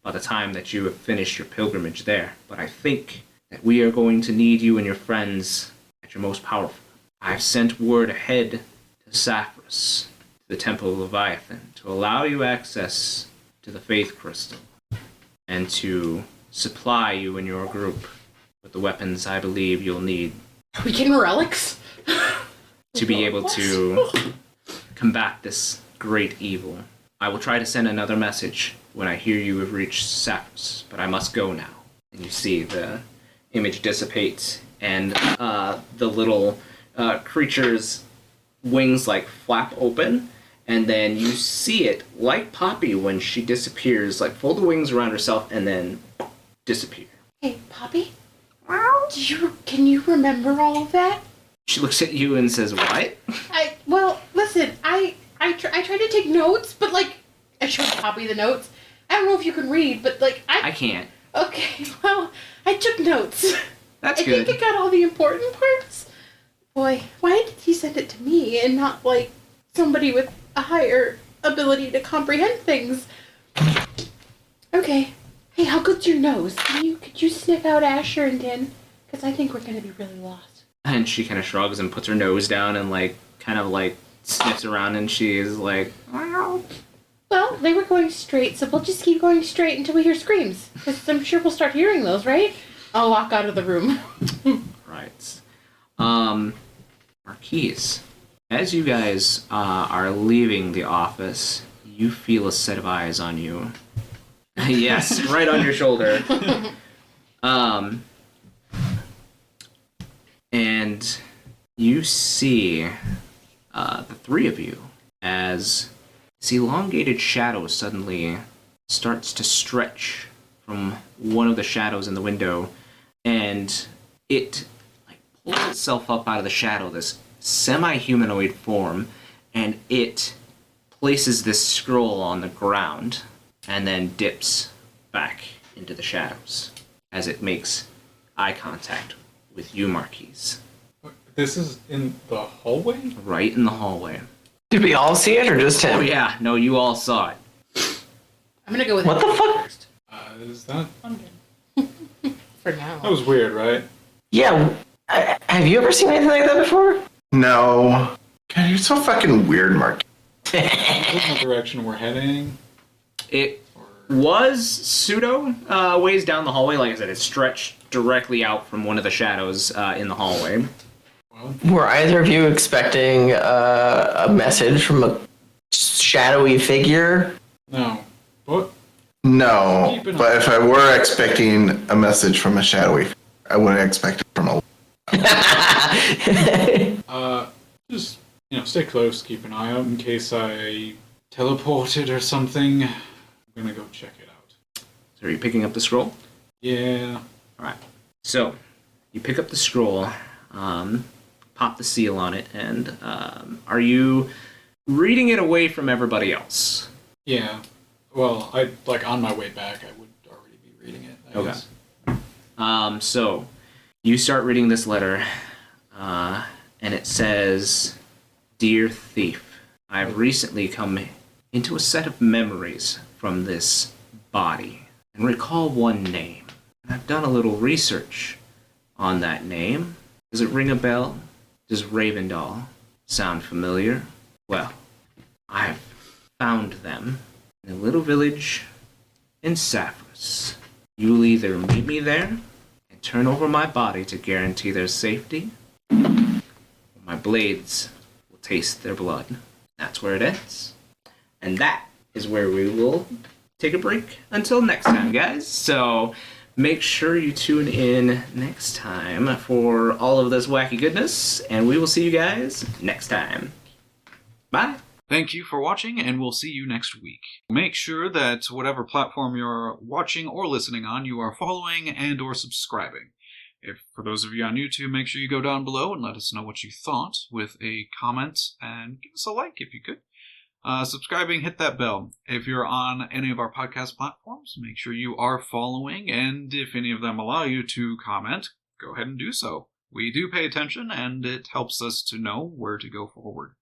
by the time that you have finished your pilgrimage there. But I think that we are going to need you and your friends at your most powerful. I've sent word ahead to Sapphiros, to the Temple of Leviathan, to allow you access to the Faith Crystal, and to supply you and your group with the weapons I believe you'll need We getting relics? to be able to combat this great evil. I will try to send another message when I hear you have reached Sapphiros, but I must go now. And you see the image dissipate, and the little creature's wings like flap open, and then you see it, like Poppy when she disappears, like fold the wings around herself and then disappear. Hey, Poppy? Can you remember all of that? She looks at you and says, "What?" Well, listen, I tried to take notes, but like, I showed Poppy the notes. I don't know if you can read, but like, I can't. Okay, well, I took notes. That's I good. think I got all the important parts. Boy, why did he send it to me and not like somebody with a higher ability to comprehend things? Okay. Hey, how good's your nose? Could you sniff out Asher and Din? Because I think we're gonna be really lost. And she kind of shrugs and puts her nose down and like kind of like sniffs around, and she's like, "Wow." Well, they were going straight, so we'll just keep going straight until we hear screams. Because I'm sure we'll start hearing those, right? I'll walk out of the room. Right. Marquies, as you guys are leaving the office, you feel a set of eyes on you. Yes, right on your shoulder. And you see the three of you as this elongated shadow suddenly starts to stretch from one of the shadows in the window, and it like pulls itself up out of the shadow, this semi-humanoid form, and it places this scroll on the ground and then dips back into the shadows as it makes eye contact with you, Marquies. This is in the hallway? Right in the hallway. Did we all see it or just him? Oh yeah, no, you all saw it. I'm gonna go with What the fuck? Is that... for now. That was weird, right? Yeah. Have you ever seen anything like that before? No. God, you're so fucking weird, Mark. Is this the direction we're heading? It was pseudo ways down the hallway. Like I said, it stretched directly out from one of the shadows in the hallway. Were either of you expecting a message from a shadowy figure? No. What? No, Keep it but if I were expecting a message from a shadowy, I wouldn't expect it from a. Just, stay close, keep an eye out in case I teleported or something. I'm gonna go check it out. So are you picking up the scroll? Yeah. Alright. So, you pick up the scroll, pop the seal on it, and are you reading it away from everybody else? Yeah. Well, on my way back, I would already be reading it. I guess. So, you start reading this letter, and it says, "Dear Thief, I've recently come into a set of memories from this body, and recall one name. And I've done a little research on that name. Does it ring a bell? Does Ravendall sound familiar? Well, I've found them in a little village in Sapphiros. You'll either meet me there, turn over my body to guarantee their safety, or my blades will taste their blood. That's where it ends. And that is where we will take a break until next time, guys. So make sure you tune in next time for all of this wacky goodness, and we will see you guys next time. Bye. Thank you for watching, and we'll see you next week. Make sure that whatever platform you're watching or listening on, you are following and or subscribing. If, for those of you on YouTube, make sure you go down below and let us know what you thought with a comment, and give us a like if you could. Subscribing, hit that bell. If you're on any of our podcast platforms, make sure you are following, and if any of them allow you to comment, go ahead and do so. We do pay attention, and it helps us to know where to go forward.